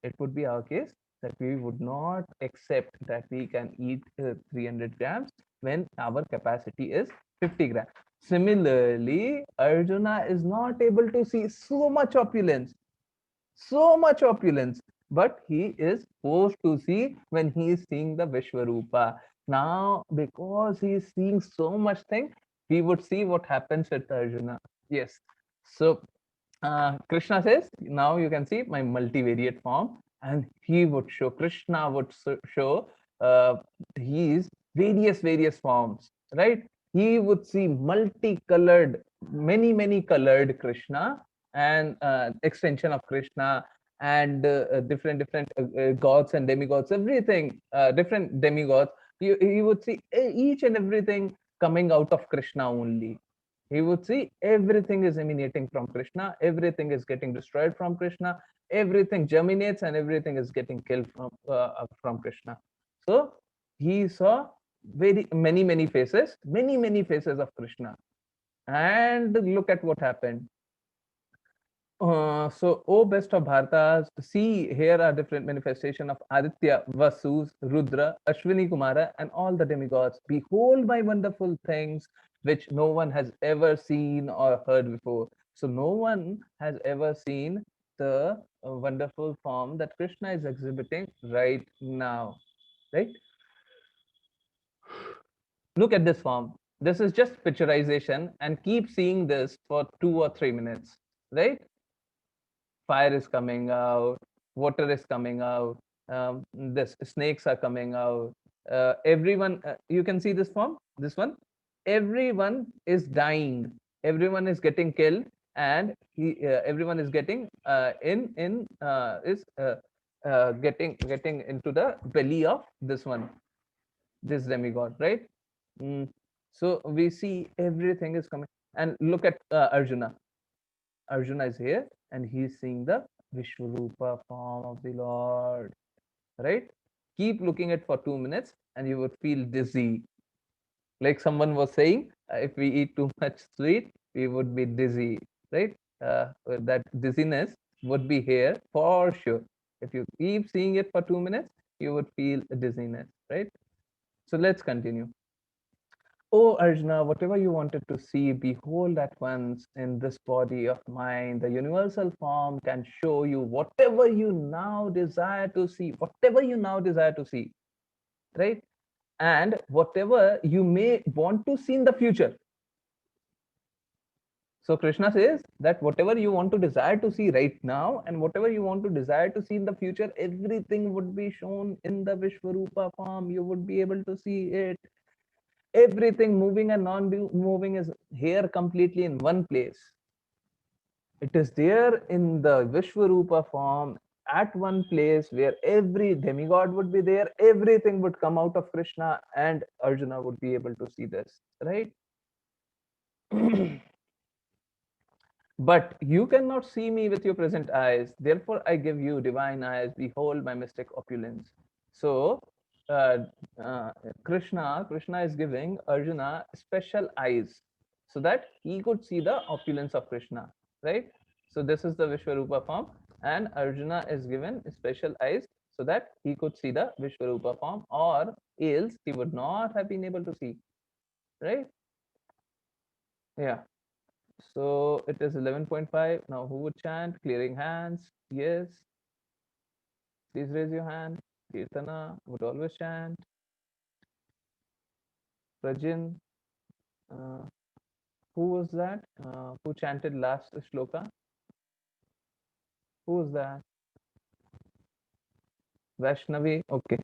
[SPEAKER 1] It would be our case that we would not accept that we can eat 300 grams when our capacity is 50 grams. Similarly, Arjuna is not able to see so much opulence, but he is forced to see when he is seeing the Vishwarupa. Now, because he is seeing so much thing, he would see what happens with Arjuna. Yes. So Krishna says, now you can see my multivariate form, and he would show, Krishna would show he is various forms, right? He would see multicolored, many colored Krishna, and extension of Krishna, and different gods and demigods, everything, different demigods. He would see each and everything coming out of Krishna only. He would see everything is emanating from Krishna, everything is getting destroyed from Krishna, everything germinates and everything is getting killed from Krishna. So he saw very many faces, many faces of Krishna. And look at what happened. So, O best of Bharatas, see here are different manifestation of Aditya, Vasus, Rudra, Ashwini Kumara, and all the demigods. Behold my wonderful things which no one has ever seen or heard before. So no one has ever seen the wonderful form that Krishna is exhibiting right now, right? Look at this form. This is just picturization, and keep seeing this for 2 or 3 minutes, right? Fire is coming out, water is coming out, this snakes are coming out. Everyone, you can see this form, this one. Everyone is dying. Everyone is getting killed, and everyone is getting getting into the belly of this one, this demigod, right? Mm. So we see everything is coming, and look at Arjuna. Arjuna is here and he's seeing the Vishwarupa form of the Lord, right? Keep looking at for 2 minutes and you would feel dizzy. Like someone was saying, if we eat too much sweet, we would be dizzy, right? That dizziness would be here for sure. If you keep seeing it for 2 minutes, you would feel dizziness, right? So let's continue. Oh, Arjuna, whatever you wanted to see, behold at once in this body of mine. The universal form can show you whatever you now desire to see, whatever you now desire to see, right? And whatever you may want to see in the future. So Krishna says that whatever you want to desire to see right now and whatever you want to desire to see in the future, everything would be shown in the Vishwarupa form. You would be able to see it. Everything moving and non-moving is here completely in one place. It is there in the Vishwarupa form at one place where every demigod would be there, everything would come out of Krishna, and Arjuna would be able to see this, right? But you cannot see me with your present eyes, therefore I give you divine eyes, behold my mystic opulence. So uh, Krishna is giving Arjuna special eyes so that he could see the opulence of Krishna, right? So this is the Vishwarupa form, and Arjuna is given special eyes so that he could see the Vishwarupa form, or else he would not have been able to see, right? Yeah. So it is 11.5. Now who would chant? Clearing hands. Yes. Please raise your hand. Kirtana would always chant. Prajin. Uh, who was that? Who chanted last shloka? Who was that? Vaishnavi. Okay.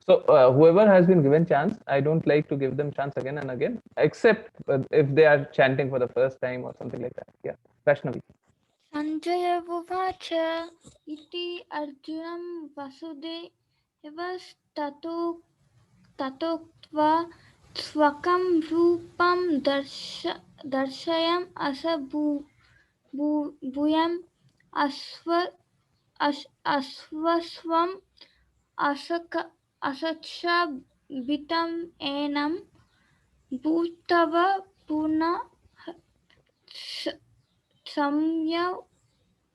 [SPEAKER 1] So whoever has been given chance, I don't like to give them chance again and again, except if they are chanting for the first time or something like that. Yeah. Vaishnavi.
[SPEAKER 3] Sanjaya Uvacha iti Arjunam Vasudevas tatokva swakam rupam darshayam asa bhuyam asvasvam asacha bitam enam bhutava puna samya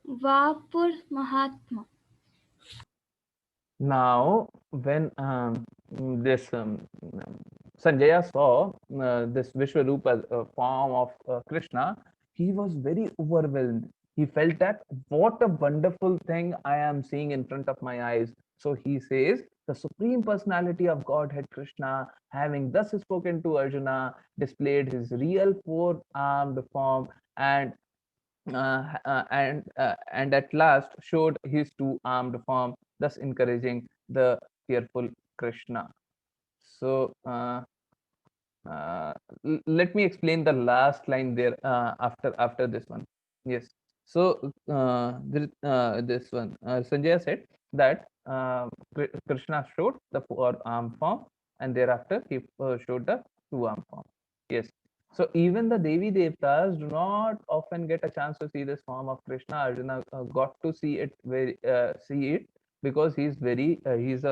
[SPEAKER 3] vapur mahatma.
[SPEAKER 1] Now, when this Sanjaya saw this Vishwarupa form of Krishna, he was very overwhelmed. He felt that what a wonderful thing I am seeing in front of my eyes. So he says, the Supreme Personality of Godhead Krishna, having thus spoken to Arjuna, displayed his real four-armed form and and at last showed his two-armed form, thus encouraging the fearful Krishna. So let me explain the last line there after this one. Yes. So this one, Sanjay said that Krishna showed the four-arm form, and thereafter he showed the two-arm form. Yes. So even the Devi Devtas do not often get a chance to see this form of Krishna. Arjuna got to see it because he's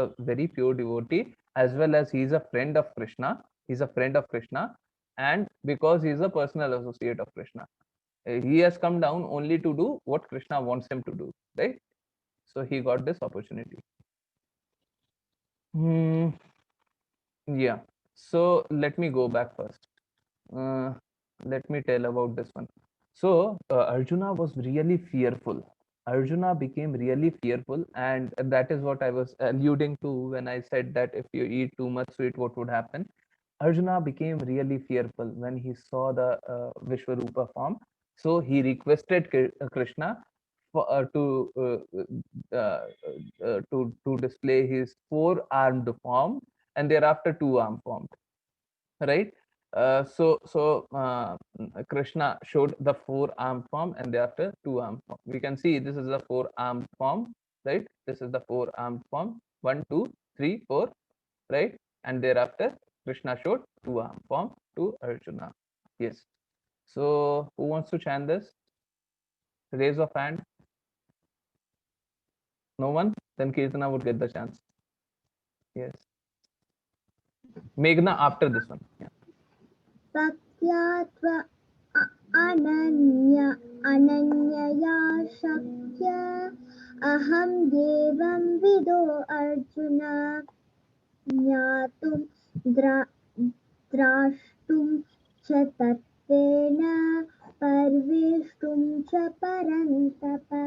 [SPEAKER 1] a very pure devotee, as well as he's a friend of Krishna. He's a friend of Krishna, and because he's a personal associate of Krishna, he has come down only to do what Krishna wants him to do, right? So he got this opportunity. Yeah. So let me go back first. Let me tell about this one. So Arjuna was really fearful. Arjuna became really fearful, and that is what I was alluding to when I said that if you eat too much sweet, what would happen? Arjuna became really fearful when he saw the Vishwarupa form. So he requested Krishna for, to display his four-armed form, and thereafter two-arm form, right? Krishna showed the four-arm form, and thereafter two-arm form. We can see this is the four-arm form, right? This is the four-arm form. 1, 2, 3, 4, right? And thereafter Krishna showed two-arm form to Arjuna. Yes. So who wants to chant this? Raise of hand. No one? Then Kirtana would get the chance. Yes. Meghna after this one. Yeah.
[SPEAKER 4] Satyatva ananyaya shakya aham devam vido arjuna jnatum drashtum cha tatvena parveshtum cha parantapa.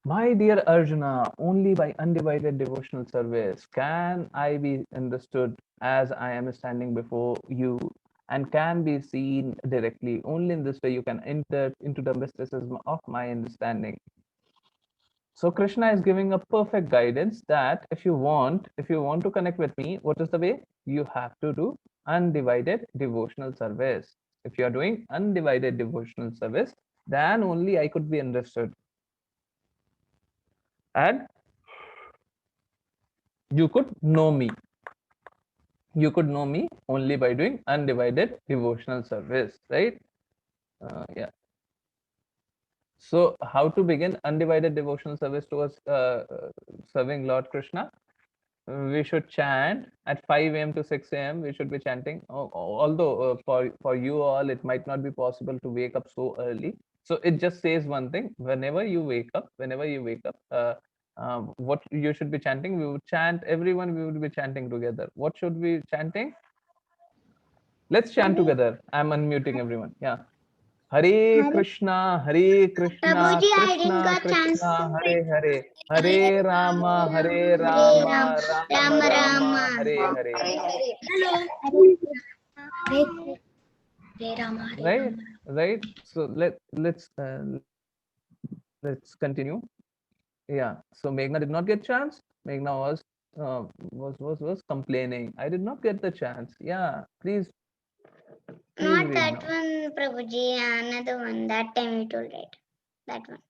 [SPEAKER 1] My dear Arjuna, only by undivided devotional service can I be understood as I am standing before you and can be seen directly. Only in this way you can enter into the mysticism of my understanding. So Krishna is giving a perfect guidance that if you want to connect with me, what is the way? You have to do undivided devotional service. If you are doing undivided devotional service, then only I could be understood. And you could know me. You could know me only by doing undivided devotional service, right? Yeah. So how to begin undivided devotional service towards serving Lord Krishna? We should chant at 5 a.m. to 6 a.m. We should be chanting. Although for you all, it might not be possible to wake up so early. So it just says one thing: whenever you wake up, what you should be chanting, we would chant. Everyone, we would be chanting together. What should we be chanting? Let's chant together. I'm unmuting everyone. Yeah. Hare Krishna, Hare Krishna,
[SPEAKER 4] Prabhuji, I didn't
[SPEAKER 1] Krishna
[SPEAKER 4] got chance
[SPEAKER 1] Krishna,
[SPEAKER 4] to
[SPEAKER 1] Hare Hare, Hare Rama, Hare Rama, Rama
[SPEAKER 4] Rama
[SPEAKER 1] Rama,
[SPEAKER 4] Rama.
[SPEAKER 1] Hare Hare.
[SPEAKER 4] Hello.
[SPEAKER 1] Right, right. So let's continue. Yeah. So Meghna did not get chance. Meghna was complaining. I did not get the chance. Yeah. Please
[SPEAKER 4] Not
[SPEAKER 1] read
[SPEAKER 4] that
[SPEAKER 1] now.
[SPEAKER 4] one, Prabhuji. Another one. That time you told it. That one.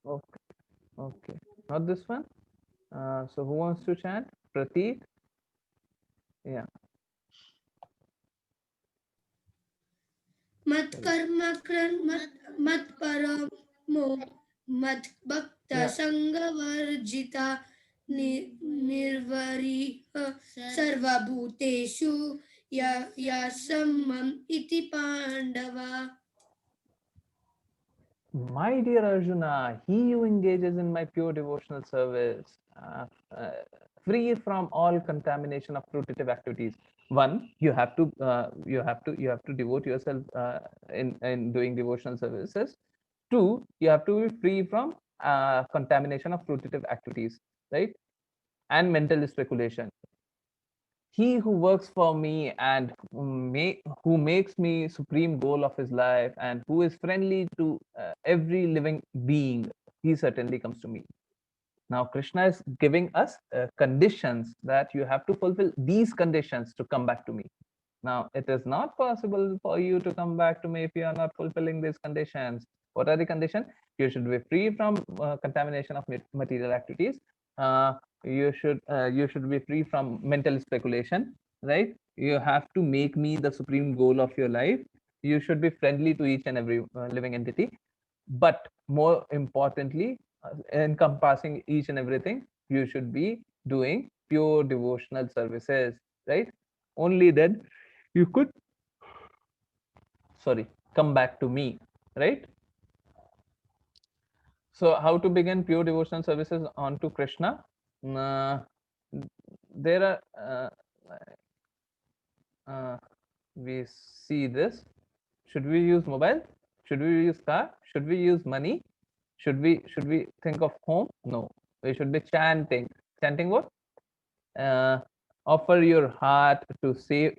[SPEAKER 1] Okay. Okay. Not this one. So who wants to chant? Prateek. Yeah.
[SPEAKER 10] Mat karma mat paramo mat bhakta
[SPEAKER 1] Yeah.
[SPEAKER 10] sangavarjita nirvariha sarva bhuteshu ya sammam iti pandava.
[SPEAKER 1] My dear Arjuna, he who engages in my pure devotional service, free from all contamination of fruitive activities. One, you have to devote yourself in doing devotional services. Two, you have to be free from contamination of fruitive activities, right? And mental speculation. He who works for me and who makes me supreme goal of his life and who is friendly to every living being, he certainly comes to me. Now Krishna is giving us conditions that you have to fulfill these conditions to come back to me. Now, it is not possible for you to come back to me if you are not fulfilling these conditions. What are the conditions? You should be free from contamination of material activities. You should be free from mental speculation, right? You have to make me the supreme goal of your life. You should be friendly to each and every living entity. But more importantly, encompassing each and everything, you should be doing pure devotional services, right? Only then you could, sorry, come back to me, right? So how to begin pure devotional services onto Krishna? Uh, there are we see this. Should we use mobile? Should we use car? Should we use money? Should we think of home? No, we should be chanting. Chanting what? Offer your heart to save.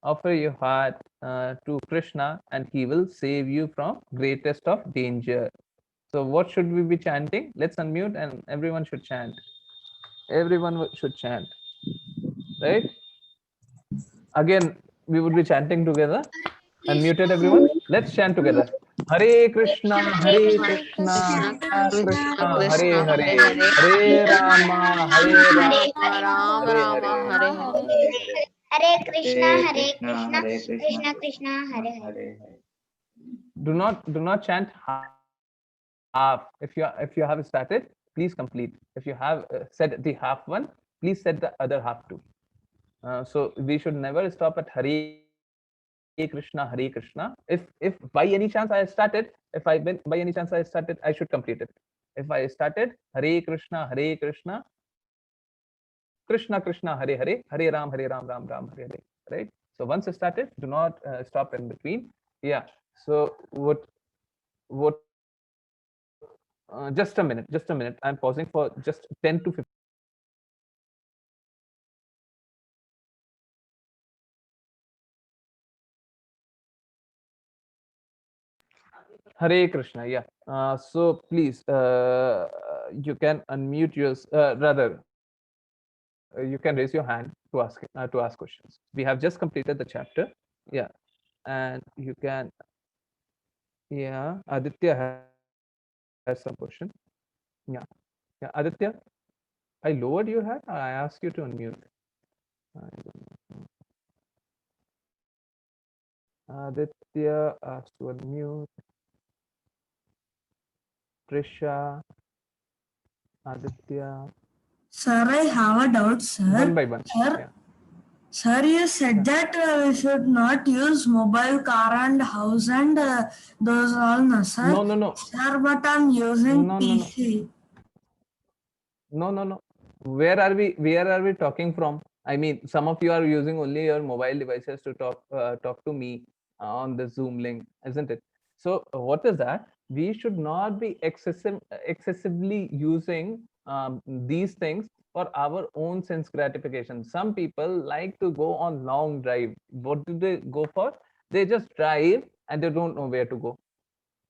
[SPEAKER 1] Offer your heart to Krishna, and he will save you from greatest of danger. So what should we be chanting? Let's unmute and everyone should chant. Everyone should chant, right? Again, we would be chanting together. Unmuted everyone. Let's chant together. Hare Krishna, Hare Krishna, Krishna Hare Hare, Hare Rama, Hare Rama, Hare Hare.
[SPEAKER 4] Hare Krishna,
[SPEAKER 6] Hare
[SPEAKER 4] Hare
[SPEAKER 6] Krishna,
[SPEAKER 4] Krishna,
[SPEAKER 6] Hare Krishna,
[SPEAKER 4] Krishna Krishna, Hare Hare.
[SPEAKER 6] Hare Hare.
[SPEAKER 1] Do not chant half. If you have started, please complete. If you have said the half one, please set the other half too. So we should never stop at Hare Krishna, Hare Krishna. If by any chance I started, if I by any chance I started, I should complete it. If I started Hare Krishna, Krishna Krishna, Hare Hare, Hare Ram, Ram Ram, Hare Hare. Right. So once started, do not stop in between. Yeah. So what? Just a minute. I'm pausing for just 10 to 15. Hare Krishna. Yeah. So please, you can unmute yours. Rather, you can raise your hand to ask questions. We have just completed the chapter. Yeah, and you can. Yeah, Aditya has some question. Yeah, Aditya, I lowered your hand. I asked you to unmute. I don't know. Aditya asked to unmute. Trisha, Aditya.
[SPEAKER 5] Sir, I have a doubt, sir.
[SPEAKER 1] One by one.
[SPEAKER 5] Sir,
[SPEAKER 1] Yeah.
[SPEAKER 5] sir, you said that we should not use mobile, car, and house, and those all, no, sir.
[SPEAKER 1] No.
[SPEAKER 5] Sir, but I'm using PC.
[SPEAKER 1] No. Where are we talking from? I mean, some of you are using only your mobile devices to talk to me on the Zoom link, isn't it? So what is that? We should not be excessively using these things for our own sense gratification. Some people like to go on long drive. What do they go for? They just drive and they don't know where to go.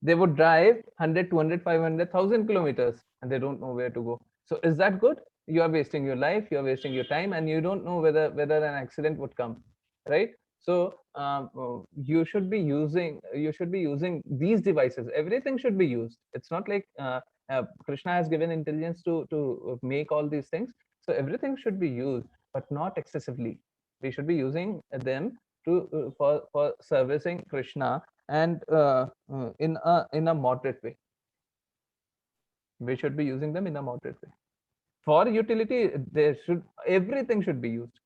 [SPEAKER 1] They would drive 100, 200, 500, 1,000 kilometers and they don't know where to go. So is that good? You are wasting your life, you are wasting your time, and you don't know whether an accident would come, right? So you should be using these devices. Everything should be used. It's not like Krishna has given intelligence to make all these things. So everything should be used, but not excessively. We should be using them to for servicing Krishna, and in a moderate way. We should be using them in a moderate way. For utility, everything should be used.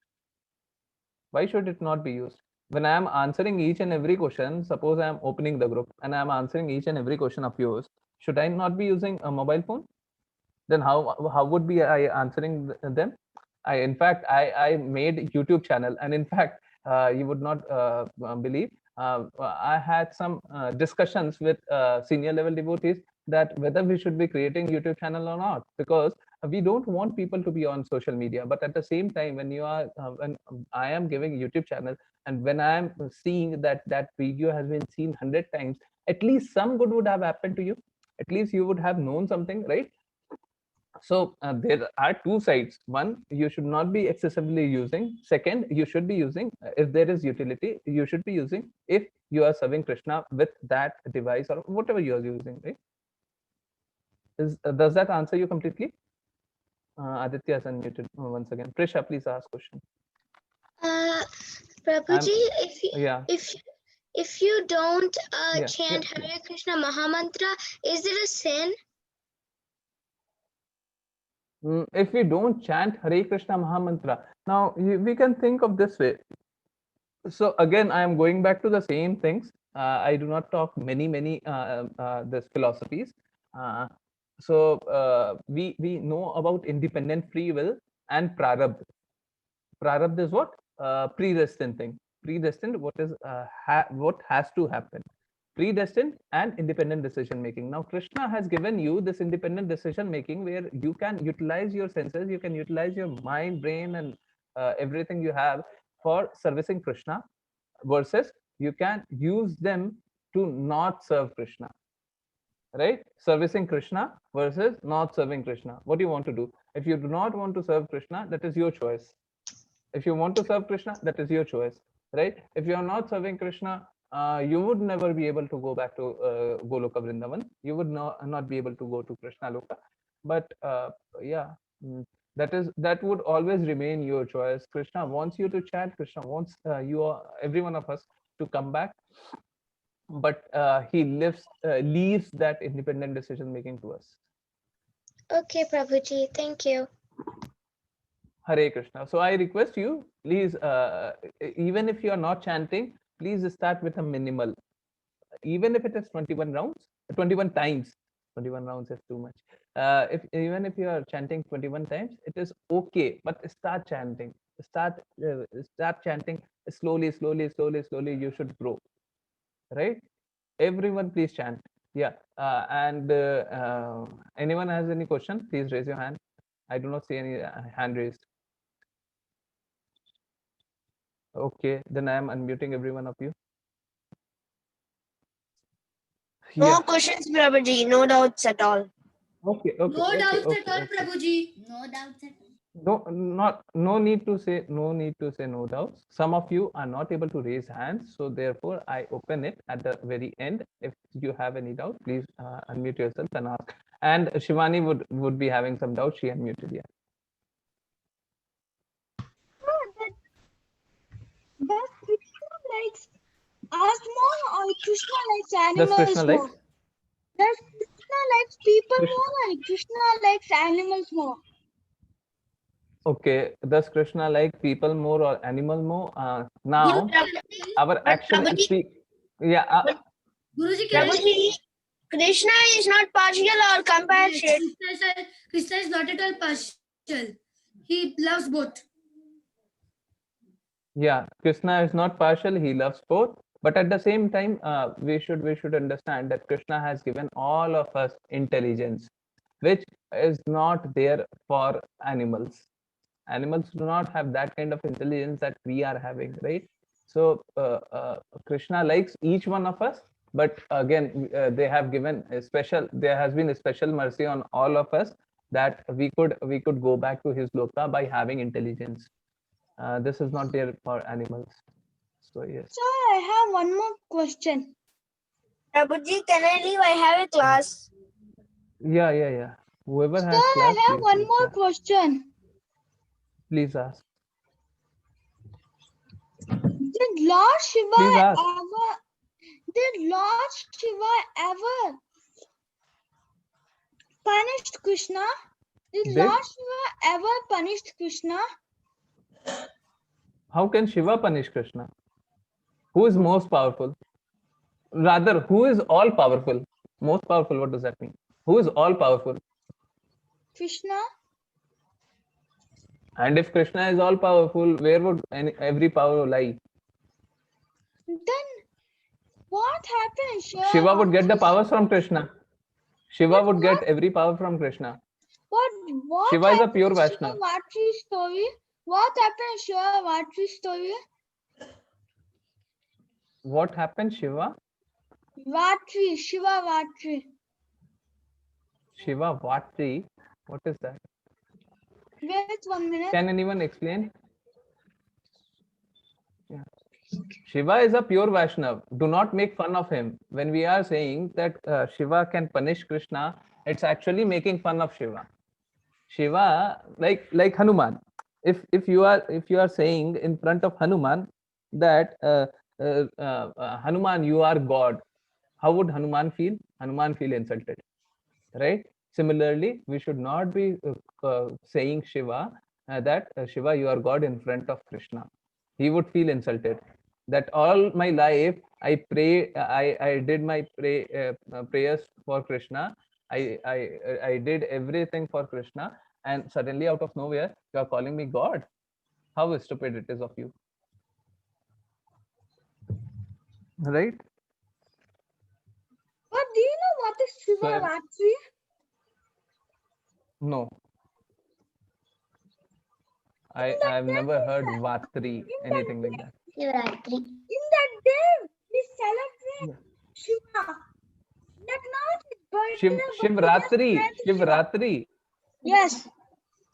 [SPEAKER 1] Why should it not be used? When I am answering each and every question, suppose I am opening the group and I am answering each and every question of yours, should I not be using a mobile phone? Then how would be I answering them? In fact, I made YouTube channel, and in fact, you would not believe, I had some discussions with senior level devotees that whether we should be creating YouTube channel or not, because we don't want people to be on social media. But at the same time, when I am giving YouTube channel, and when I am seeing that video has been seen 100 times, at least some good would have happened to you. At least you would have known something, right? So there are two sides. One, you should not be excessively using. Second, you should be using, if there is utility, you should be using if you are serving Krishna with that device or whatever you are using, right? Does that answer you completely? Aditya is unmuted once again. Prisha, please ask question.
[SPEAKER 4] Prabhuji,
[SPEAKER 1] Yeah.
[SPEAKER 4] if you don't
[SPEAKER 1] Yeah,
[SPEAKER 4] chant
[SPEAKER 1] yeah.
[SPEAKER 4] Hare Krishna Mahamantra, is it a sin?
[SPEAKER 1] If we don't chant Hare Krishna Mahamantra, now we can think of this way. So again, I am going back to the same things. I do not talk many this philosophies. We know about independent free will and prarabdha. Prarabdha is what? Predestined thing. Predestined, what is what has to happen. Predestined and independent decision making. Now Krishna has given you this independent decision making where you can utilize your senses, you can utilize your mind, brain, and everything you have for servicing Krishna, versus you can use them to not serve Krishna, right? Servicing Krishna versus not serving Krishna. What do you want to do? If you do not want to serve Krishna, that is your choice. If you want to serve Krishna, that is your choice, right? If you are not serving Krishna, you would never be able to go back to Goloka Vrindavan. You would not be able to go to Krishna Loka. But yeah, that would always remain your choice. Krishna wants you to chant. Krishna wants every one of us to come back, but he leaves that independent decision making to us.
[SPEAKER 4] Okay, Prabhuji, thank you.
[SPEAKER 1] Hare Krishna. So I request you, please, even if you are not chanting, please start with a minimal. Even if it is 21 rounds, 21 times, 21 rounds is too much. Even if you are chanting 21 times, it is okay, but start chanting. Start chanting slowly. You should grow, right? Everyone, please chant. Yeah. Anyone has any question, please raise your hand. I do not see any hand raised. Okay, then I am unmuting every one of you.
[SPEAKER 2] No questions, Prabhuji. No doubts at all.
[SPEAKER 1] Okay.
[SPEAKER 10] No doubts at all, Prabhuji.
[SPEAKER 6] No doubts at all.
[SPEAKER 1] No need to say no doubts. Some of you are not able to raise hands, so therefore I open it at the very end. If you have any doubt, please unmute yourself and ask. And Shivani would be having some doubt. She unmuted. Yeah.
[SPEAKER 3] Does Krishna likes us more or Krishna likes
[SPEAKER 1] Does
[SPEAKER 3] animals
[SPEAKER 1] Krishna
[SPEAKER 3] more?
[SPEAKER 1] likes?
[SPEAKER 3] Does Krishna likes people
[SPEAKER 1] Krishna-
[SPEAKER 3] more or Krishna likes animals more?
[SPEAKER 1] Okay. Does Krishna like people more or animal more? Now our action
[SPEAKER 2] Prabhuji-
[SPEAKER 1] speak. Yeah.
[SPEAKER 10] Guruji,
[SPEAKER 1] Yeah.
[SPEAKER 2] Prabhuji, Krishna is not partial or compassionate.
[SPEAKER 10] Krishna is not at all partial. He loves both.
[SPEAKER 1] Yeah, Krishna is not partial, he loves both, but at the same time we should understand that Krishna has given all of us intelligence, which is not there for animals. Animals do not have that kind of intelligence that we are having, right? So Krishna likes each one of us, but again they have given a special, there has been a special mercy on all of us, that we could go back to his loka by having intelligence. This is not there for animals. So yes.
[SPEAKER 3] Sir, I have one more question.
[SPEAKER 2] Prabhuji, can I leave? I have a class.
[SPEAKER 1] Yeah. Whoever has
[SPEAKER 3] Sir,
[SPEAKER 1] class,
[SPEAKER 3] I have
[SPEAKER 1] please,
[SPEAKER 3] one more question.
[SPEAKER 1] please ask.
[SPEAKER 3] Did Lord Shiva
[SPEAKER 1] Please ask.
[SPEAKER 3] ever punished Krishna? Did
[SPEAKER 1] Did?
[SPEAKER 3] Lord Shiva ever punished Krishna?
[SPEAKER 1] How can Shiva punish Krishna? Who is most powerful? Rather, who is all powerful? Most powerful, what does that mean? Who is all powerful?
[SPEAKER 3] Krishna?
[SPEAKER 1] And if Krishna is all powerful, where would every power lie?
[SPEAKER 3] Then what happened?
[SPEAKER 1] Shiva would get the powers from Krishna. Shiva would get every power from Krishna.
[SPEAKER 3] What
[SPEAKER 1] Shiva is a
[SPEAKER 3] happened
[SPEAKER 1] pure
[SPEAKER 3] in
[SPEAKER 1] Vaishnava.
[SPEAKER 3] Shivavatri story? What happened in Shivavatri story?
[SPEAKER 1] What happened, Shiva?
[SPEAKER 3] Shivavatri.
[SPEAKER 1] Shiva Vatri. What is that?
[SPEAKER 3] Wait 1 minute.
[SPEAKER 1] Can anyone explain? Yeah. Shiva is a pure Vaishnav. Do not make fun of him. When we are saying that Shiva can punish Krishna, it's actually making fun of Shiva. Shiva, like Hanuman. If you are saying in front of Hanuman that Hanuman, you are God, how would Hanuman feel? Hanuman feel insulted, right? Similarly, we should not be saying Shiva that Shiva, you are God in front of Krishna. He would feel insulted. That all my life I pray, I did my prayers for Krishna. I did everything for Krishna, and suddenly out of nowhere you are calling me God. How stupid it is of you, right?
[SPEAKER 3] But do you know what is
[SPEAKER 1] So
[SPEAKER 3] Shivaratri?
[SPEAKER 1] no,
[SPEAKER 3] In that
[SPEAKER 1] I've
[SPEAKER 3] day,
[SPEAKER 1] never heard Vatri,
[SPEAKER 3] in that
[SPEAKER 1] anything like
[SPEAKER 3] day,
[SPEAKER 1] that.
[SPEAKER 4] Shivaratri.
[SPEAKER 3] in that day, we celebrate
[SPEAKER 1] Yeah.
[SPEAKER 3] Shiva. Like not his birthday, but we just
[SPEAKER 1] Shivratri,
[SPEAKER 3] pray to Shiva.
[SPEAKER 1] Shivratri.
[SPEAKER 3] Yes.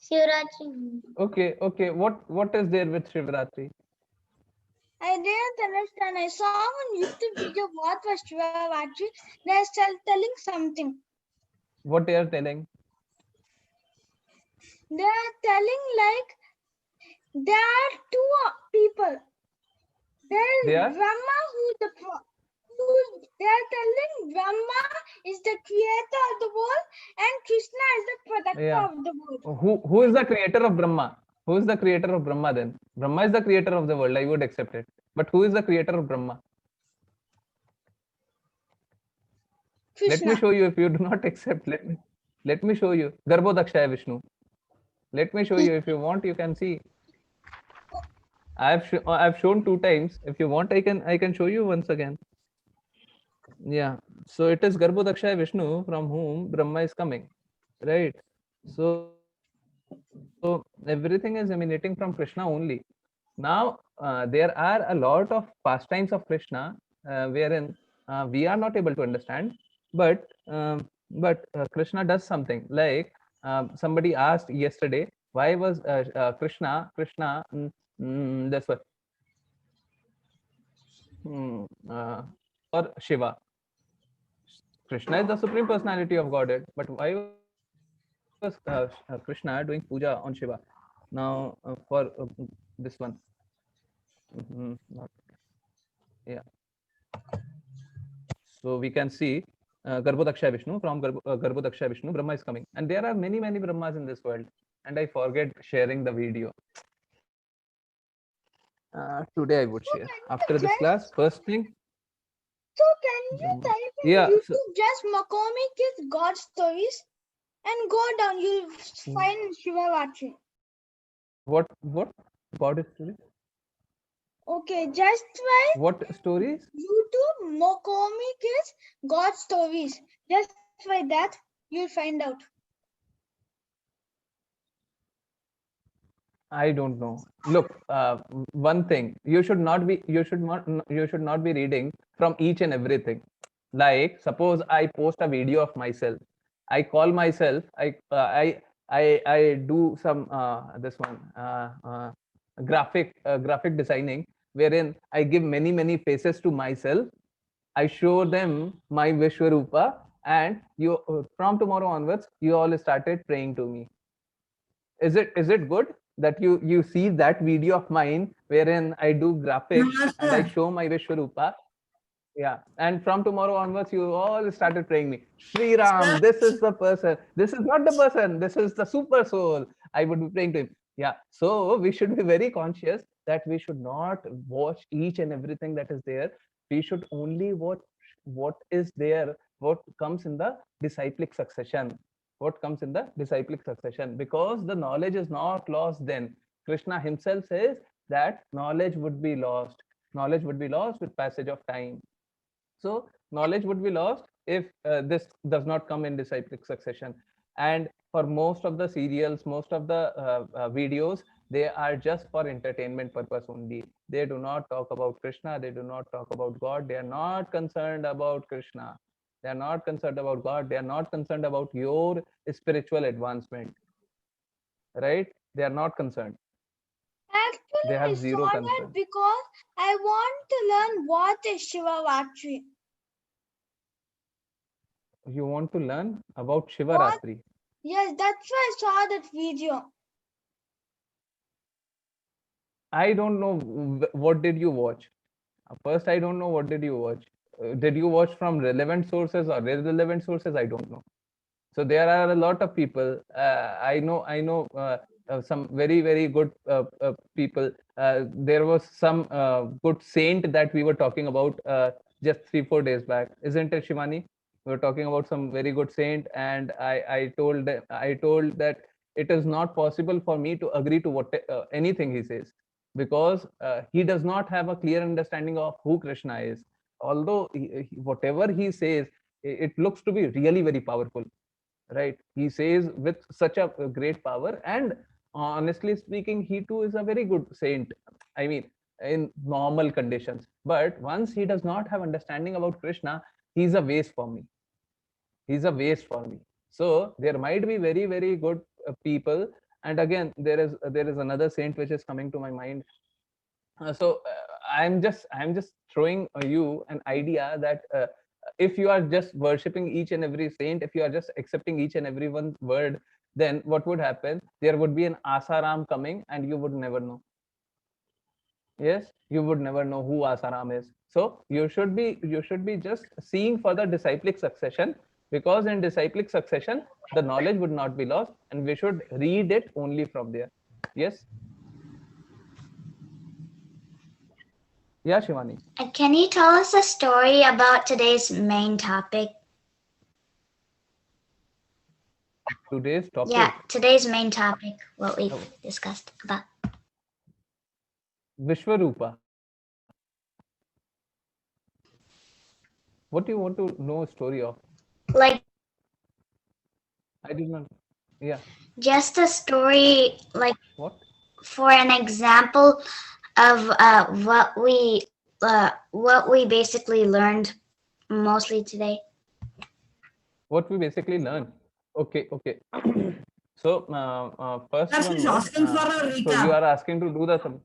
[SPEAKER 4] Shivaratri.
[SPEAKER 1] Okay. What is there with Shivratri?
[SPEAKER 3] I didn't understand. I saw on YouTube video what was Shivaratri. They're still telling something.
[SPEAKER 1] What they are telling?
[SPEAKER 3] They're telling like there are two people. There's
[SPEAKER 1] They are
[SPEAKER 3] Brahma they're telling Brahma is the creator of the world and Krishna is the protector
[SPEAKER 1] yeah.
[SPEAKER 3] of the world.
[SPEAKER 1] Who is the creator of Brahma? Who is the creator of Brahma then? Brahma is the creator of the world. I would accept it. But who is the creator of Brahma? Let me
[SPEAKER 3] Krishna.
[SPEAKER 1] show you. If you do not accept, let me show you. Garbhodakshaya Vishnu. Let me show you. If you want, you can see. I've shown 2 times. If you want, I can show you once again. Yeah. So it is Garbhodakshaya Vishnu from whom Brahma is coming, right? So everything is emanating from Krishna only. Now there are a lot of pastimes of Krishna wherein we are not able to understand, but Krishna does something like somebody asked yesterday, why was Krishna this one or Shiva. Krishna is the supreme personality of Godhead, but why was Krishna doing puja on Shiva? Now for this one, not, yeah. So we can see Garbhodakshaya Vishnu. From Garbhodakshaya Vishnu, Brahma is coming, and there are many Brahmas in this world. And I forget sharing the video. Today I would share after this class. First thing.
[SPEAKER 3] So can you type in YouTube just Makomi Kids God Stories and go down, you'll find Shivaratri.
[SPEAKER 1] What God stories?
[SPEAKER 3] Okay, just try.
[SPEAKER 1] What stories?
[SPEAKER 3] YouTube Mokomi Kids God Stories. Just try that, you'll find out.
[SPEAKER 1] I don't know. Look, one thing, you should not be reading from each and everything. Like suppose I post a video of myself, I call myself, I do some this one graphic designing, wherein I give many faces to myself. I show them my Vishwarupa, and you from tomorrow onwards, you all started praying to me. Is it good that you see that video of mine wherein I do graphics and I show my Vishwarupa? Yeah, and from tomorrow onwards, you all started praying me. Sri Ram, this is the person. This is not the person. This is the super soul. I would be praying to him. Yeah, so we should be very conscious that we should not watch each and everything that is there. We should only watch what is there, what comes in the disciplic succession. What comes in the disciplic succession, because the knowledge is not lost then. Krishna himself says that knowledge would be lost. Knowledge would be lost with passage of time. So knowledge would be lost if this does not come in disciplic succession. And for most of the serials, most of the videos, they are just for entertainment purpose only. They do not talk about Krishna. They do not talk about God. They are not concerned about Krishna. They are not concerned about God. They are not concerned about your spiritual advancement, right? They are not concerned.
[SPEAKER 3] Actually,
[SPEAKER 1] They
[SPEAKER 3] I
[SPEAKER 1] have zero
[SPEAKER 3] saw that
[SPEAKER 1] concern.
[SPEAKER 3] because I want to learn what is Shivaratri.
[SPEAKER 1] You want to learn about
[SPEAKER 3] What?
[SPEAKER 1] Shivaratri.
[SPEAKER 3] Yes, that's why I saw that video.
[SPEAKER 1] I don't know what did you watch. First, I don't know what did you watch. Did you watch from relevant sources or irrelevant sources? I don't know. So there are a lot of people. I know some very good people. There was some good saint that we were talking about just 3-4 days back, isn't it, Shivani? We were talking about some very good saint, and I told that it is not possible for me to agree to what anything he says, because he does not have a clear understanding of who Krishna is. Although whatever he says, it looks to be really very powerful, right? He says with such a great power, and honestly speaking, he too is a very good saint. I mean, in normal conditions. But once he does not have understanding about Krishna, he's a waste for me. He's a waste for me. So there might be very good people. And again, there is another saint which is coming to my mind. I'm just throwing you an idea that if you are just worshipping each and every saint, if you are just accepting each and every one's word, then what would happen? There would be an Asaram coming, and you would never know. Yes, you would never know who Asaram is. So you should be just seeing for the disciplic succession, because in disciplic succession the knowledge would not be lost, and we should read it only from there. Yes. Yeah, Shivani.
[SPEAKER 4] And can you tell us a story about today's main topic?
[SPEAKER 1] Today's topic.
[SPEAKER 4] Yeah, today's main topic, what we discussed about.
[SPEAKER 1] Vishwarupa. What do you want to know a story of?
[SPEAKER 4] Like,
[SPEAKER 1] I did not. Yeah.
[SPEAKER 4] just a story, like,
[SPEAKER 1] What?
[SPEAKER 4] for an example of what we basically learned mostly today.
[SPEAKER 1] What we basically learn. Okay. So first
[SPEAKER 5] Yes,
[SPEAKER 1] one
[SPEAKER 5] she's
[SPEAKER 1] was,
[SPEAKER 5] asking for a
[SPEAKER 1] so you
[SPEAKER 5] recap.
[SPEAKER 1] are asking to do the.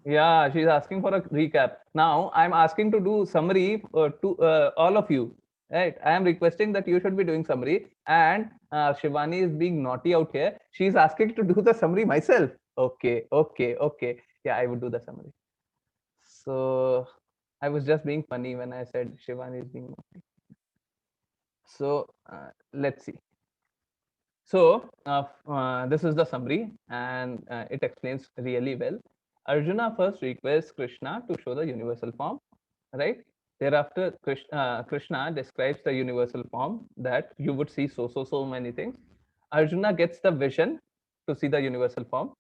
[SPEAKER 1] Yeah, she's asking for a recap. Now I'm asking to do summary to all of you. Right, I am requesting that you should be doing summary, and Shivani is being naughty out here. She's asking to do the summary myself. Okay. Yeah, I would do the summary. So I was just being funny when I said Shivani is being naughty. So let's see. So this is the summary, and it explains really well. Arjuna first requests Krishna to show the universal form, right? Thereafter, Krishna describes the universal form, that you would see so many things. Arjuna gets the vision to see the universal form.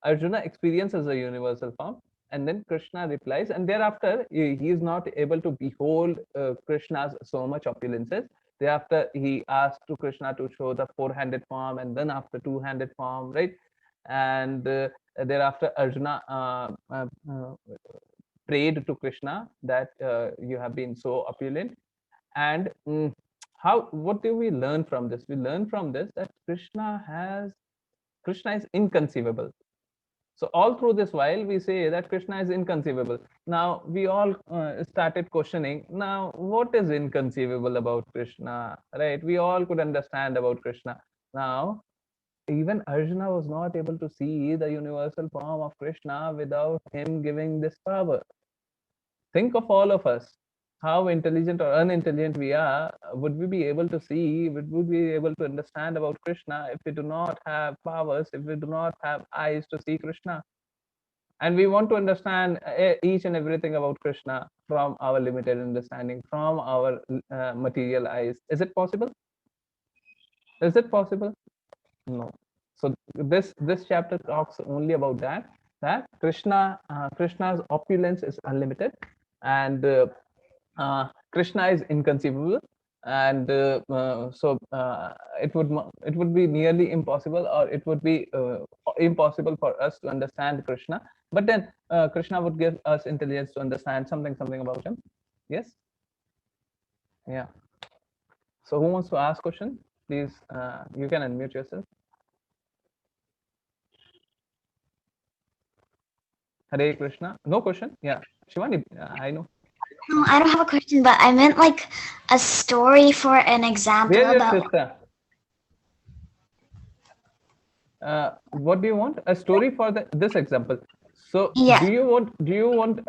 [SPEAKER 1] Arjuna experiences the universal form, and then Krishna replies, and thereafter he is not able to behold Krishna's so much opulences. Thereafter he asks to Krishna to show the four-handed form, and then after two-handed form, right? And thereafter Arjuna prayed to Krishna that you have been so opulent. And what do we learn from this? We learn from this that Krishna is inconceivable. So all through this while we say that Krishna is inconceivable. Now we all started questioning, now what is inconceivable about Krishna, right? We all could understand about Krishna. Now even Arjuna was not able to see the universal form of Krishna without him giving this power. Think of all of us, how intelligent or unintelligent we are. Would we be able to see, would we be able to understand about Krishna if we do not have powers, if we do not have eyes to see Krishna? And we want to understand each and everything about Krishna from our limited understanding, from our material eyes. Is it possible? Is it possible? No. So this chapter talks only about that Krishna's opulence is unlimited, and Krishna is inconceivable, and it would be nearly impossible, or it would be impossible for us to understand Krishna. But then Krishna would give us intelligence to understand something about him. Yes. Yeah. So who wants to ask question? Please, you can unmute yourself. Hare Krishna. No question. Yeah. Shivani, I know.
[SPEAKER 4] No, I don't have a question, but I meant like a story for an example
[SPEAKER 1] Where's your
[SPEAKER 4] about.
[SPEAKER 1] sister? What do you want? A story for this example. So
[SPEAKER 4] Yeah.
[SPEAKER 1] do you want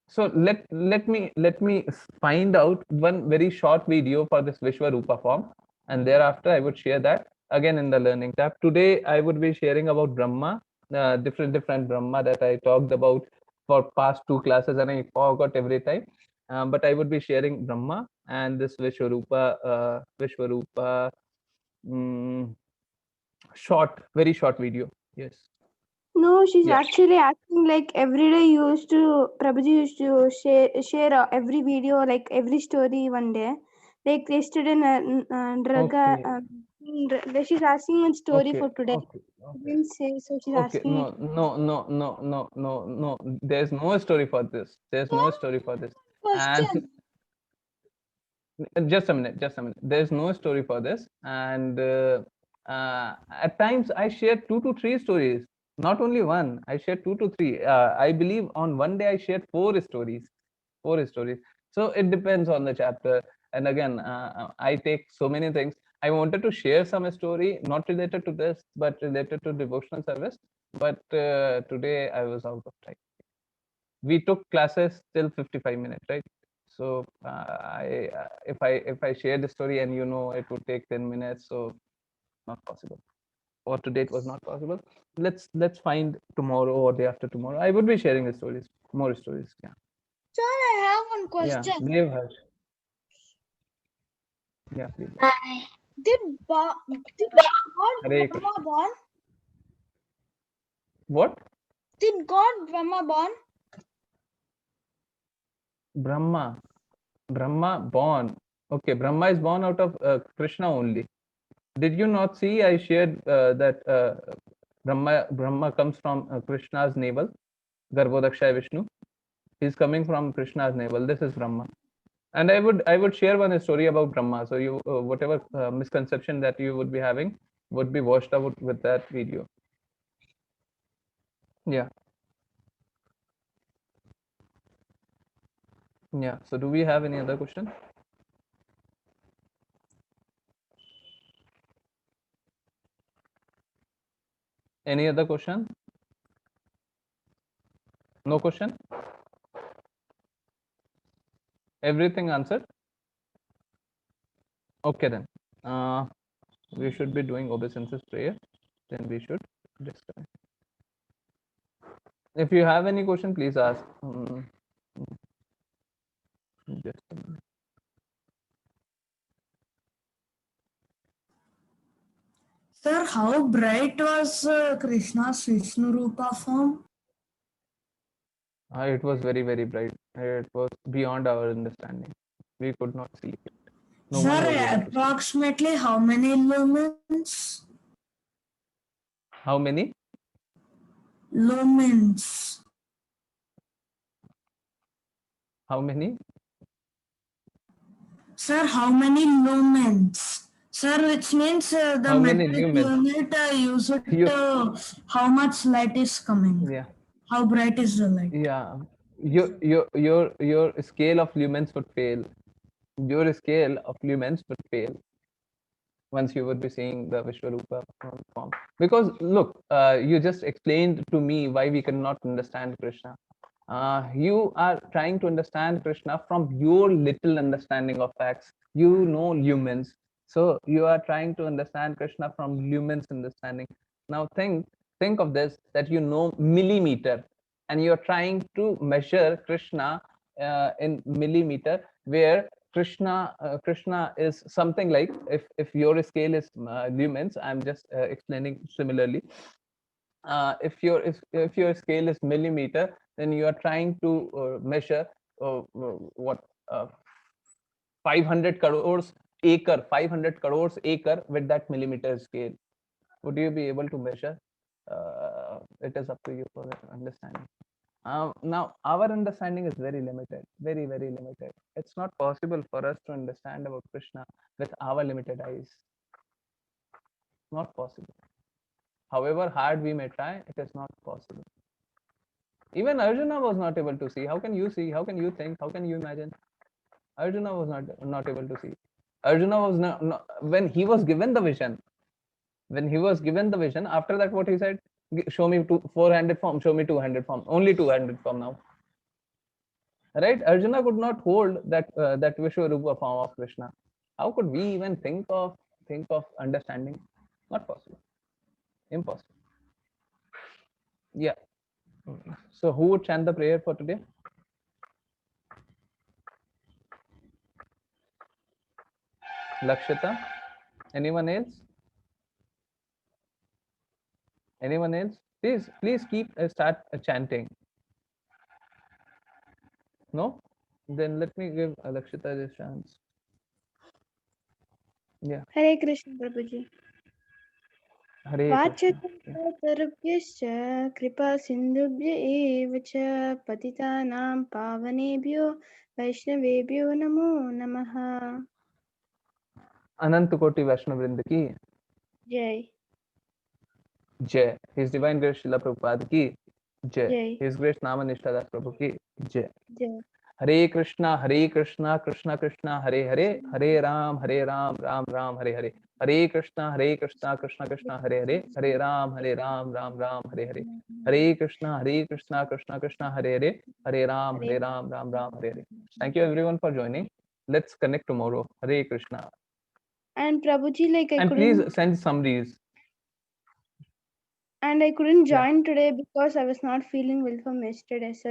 [SPEAKER 1] so let me find out one very short video for this Vishwarupa form, and thereafter I would share that again in the learning tab. Today I would be sharing about Brahma, different Brahma that I talked about for past 2 classes, and I forgot every time. But I would be sharing Brahma and this Vishwarupa very short video. Yes.
[SPEAKER 7] No, she's
[SPEAKER 1] Yeah.
[SPEAKER 7] actually acting like every day Prabhuji used to share every video, like every story one day. Like yesterday, Draga, she's asking one story
[SPEAKER 1] Okay.
[SPEAKER 7] for today.
[SPEAKER 1] Okay.
[SPEAKER 7] She didn't say, so she's
[SPEAKER 1] Okay.
[SPEAKER 7] asking it.
[SPEAKER 1] No. There's no story for this. There's no story for this. And
[SPEAKER 3] Question.
[SPEAKER 1] just a minute. There's no story for this. And at times I share 2 to 3 stories. Not only one. I share 2 to 3. I believe on one day I shared 4 stories. 4 stories. So it depends on the chapter. And again, I take so many things. I wanted to share some story not related to this, but related to devotional service. But today I was out of time. We took classes till 55 minutes, right? So if I share the story and it would take 10 minutes, so not possible. Or today it was not possible. Let's find tomorrow or day after tomorrow. I would be sharing the stories, more stories. Yeah.
[SPEAKER 3] Sir, I have one question.
[SPEAKER 1] Yeah, Dev Harsh. Yeah, please.
[SPEAKER 3] Did God
[SPEAKER 1] Hare
[SPEAKER 3] Brahma born?
[SPEAKER 1] What?
[SPEAKER 3] Did God Brahma born?
[SPEAKER 1] Brahma born. Okay, Brahma is born out of Krishna only. Did you not see? I shared that Brahma comes from Krishna's navel, Garbhodakshaya Vishnu. He's coming from Krishna's navel. This is Brahma. And I would share one story about Brahma. So you whatever misconception that you would be having would be washed out with that video. Yeah. Yeah. So do we have any other question? Any other question? No question? Everything answered? Okay then. We should be doing obeisances prayer. Then we should disconnect. If you have any question, please ask. Just a minute.
[SPEAKER 5] Sir, how bright was Krishna's Vishnu Rupa form?
[SPEAKER 1] It was very, very bright. It was beyond our understanding. We could not see it. No one was
[SPEAKER 5] Sir,
[SPEAKER 1] able to see.
[SPEAKER 5] approximately how many lumens?
[SPEAKER 1] How many?
[SPEAKER 5] Lumens.
[SPEAKER 1] How many?
[SPEAKER 5] Sir, how many lumens? Sir, which means the
[SPEAKER 1] How many
[SPEAKER 5] metric
[SPEAKER 1] lumens?
[SPEAKER 5] unit use it how much light is coming.
[SPEAKER 1] Yeah.
[SPEAKER 5] How bright is the light?
[SPEAKER 1] Yeah. Your scale of lumens would fail. Your scale of lumens would fail once you would be seeing the Vishwarupa form. Because look, you just explained to me why we cannot understand Krishna. You are trying to understand Krishna from your little understanding of facts. You know lumens. So you are trying to understand Krishna from lumens understanding. Now think of this, that you know millimeter, and you're trying to measure Krishna in millimeter, where Krishna is something like, if your scale is lumens, I'm just explaining similarly. If your scale is millimeter, then you are trying to measure what 500 crores acre, 500 crores acre with that millimeter scale. Would you be able to measure? It is up to you for understanding. Now our understanding is very limited, very limited. It's not possible for us to understand about Krishna with our limited eyes. Not possible. However hard we may try, it is not possible. Even Arjuna was not able to see. How can you see? How can you think? How can you imagine? Arjuna was not able to see. Arjuna was not when he was given the vision. When he was given the vision, after that, what he said? Show me four-handed form. Show me two-handed form. Only two-handed form now. Right? Arjuna could not hold that Vishwarupa form of Krishna. How could we even think of understanding? Not possible. Impossible. Yeah. So who would chant the prayer for today? Lakshita? Anyone else? Anyone else? Please keep start chanting. No? Then let me give Lakshita this chance. Yeah.
[SPEAKER 7] Hare Krishna, Prabhuji.
[SPEAKER 1] Hare Krishna.
[SPEAKER 7] वाच्यतरुभ्यश्च कृपा सिन्धुभ्य एव च पतितानां पावनेभ्यो वैष्णवेभ्यो नमो नमः.
[SPEAKER 1] अनंत कोटि वैष्णव वृंद की
[SPEAKER 7] जय.
[SPEAKER 1] जय. His Divine Grace Srila Prabhupada की जय.
[SPEAKER 7] जय.
[SPEAKER 1] His Grace नामा निष्ठादास प्रभु की जय.
[SPEAKER 7] जय.
[SPEAKER 1] हरे कृष्णा कृष्णा कृष्णा हरे हरे, हरे राम राम राम हरे हरे. हरे कृष्णा कृष्णा कृष्णा हरे हरे, हरे राम राम राम हरे हरे. हरे कृष्णा कृष्णा हरे हरे, हरे Ram Ram Ram Hare Hare. Thank you everyone for joining. Let's connect tomorrow. Hare Krishna.
[SPEAKER 7] And Prabhuji, like I
[SPEAKER 1] And
[SPEAKER 7] couldn't.
[SPEAKER 1] please send summaries.
[SPEAKER 7] And I couldn't join today because I was not feeling well from yesterday. So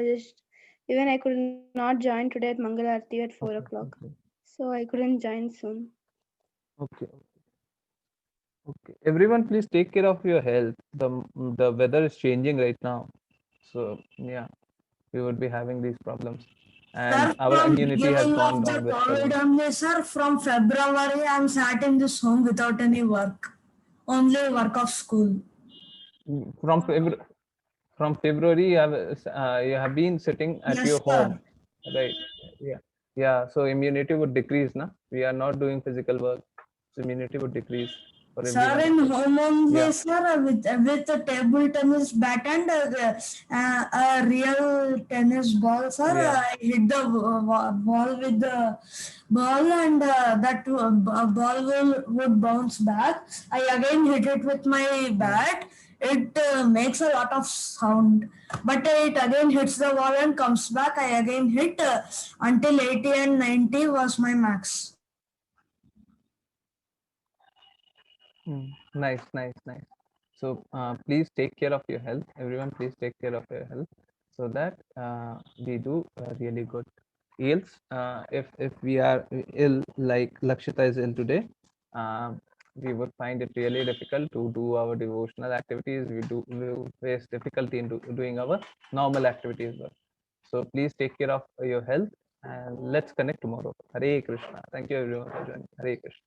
[SPEAKER 7] even I could not join today at Mangal Aarti at 4 o'clock.
[SPEAKER 1] Okay.
[SPEAKER 7] So I couldn't join soon.
[SPEAKER 1] Okay. Everyone, please take care of your health. The weather is changing right now, so yeah, we would be having these problems, and
[SPEAKER 5] Sir,
[SPEAKER 1] our
[SPEAKER 5] from
[SPEAKER 1] immunity has
[SPEAKER 5] beginning
[SPEAKER 1] gone
[SPEAKER 5] of the
[SPEAKER 1] down with
[SPEAKER 5] COVID
[SPEAKER 1] seven.
[SPEAKER 5] only, sir, from February, I'm sat in this home without any work. Only work of school.
[SPEAKER 1] From February, you have been sitting at
[SPEAKER 5] Yes,
[SPEAKER 1] your
[SPEAKER 5] sir.
[SPEAKER 1] home, right? Yeah. So immunity would decrease, na? We are not doing physical work, so immunity would decrease for
[SPEAKER 5] Sir,
[SPEAKER 1] everyone.
[SPEAKER 5] in home only,
[SPEAKER 1] Yeah.
[SPEAKER 5] sir, with a table tennis bat and a real tennis ball, sir.
[SPEAKER 1] Yeah.
[SPEAKER 5] I hit the ball with the ball, and that ball would bounce back. I again hit it with my bat. It makes a lot of sound, but it again hits the wall and comes back. I again hit until 80 and 90 was my max.
[SPEAKER 1] Nice. So please take care of your health. Everyone, please take care of your health so that we do really good. Else, if we are ill, like Lakshita is ill today, we would find it really difficult to do our devotional activities. We will face difficulty in doing our normal activities. So please take care of your health, and let's connect tomorrow. Hare Krishna. Thank you everyone for joining. Hare Krishna.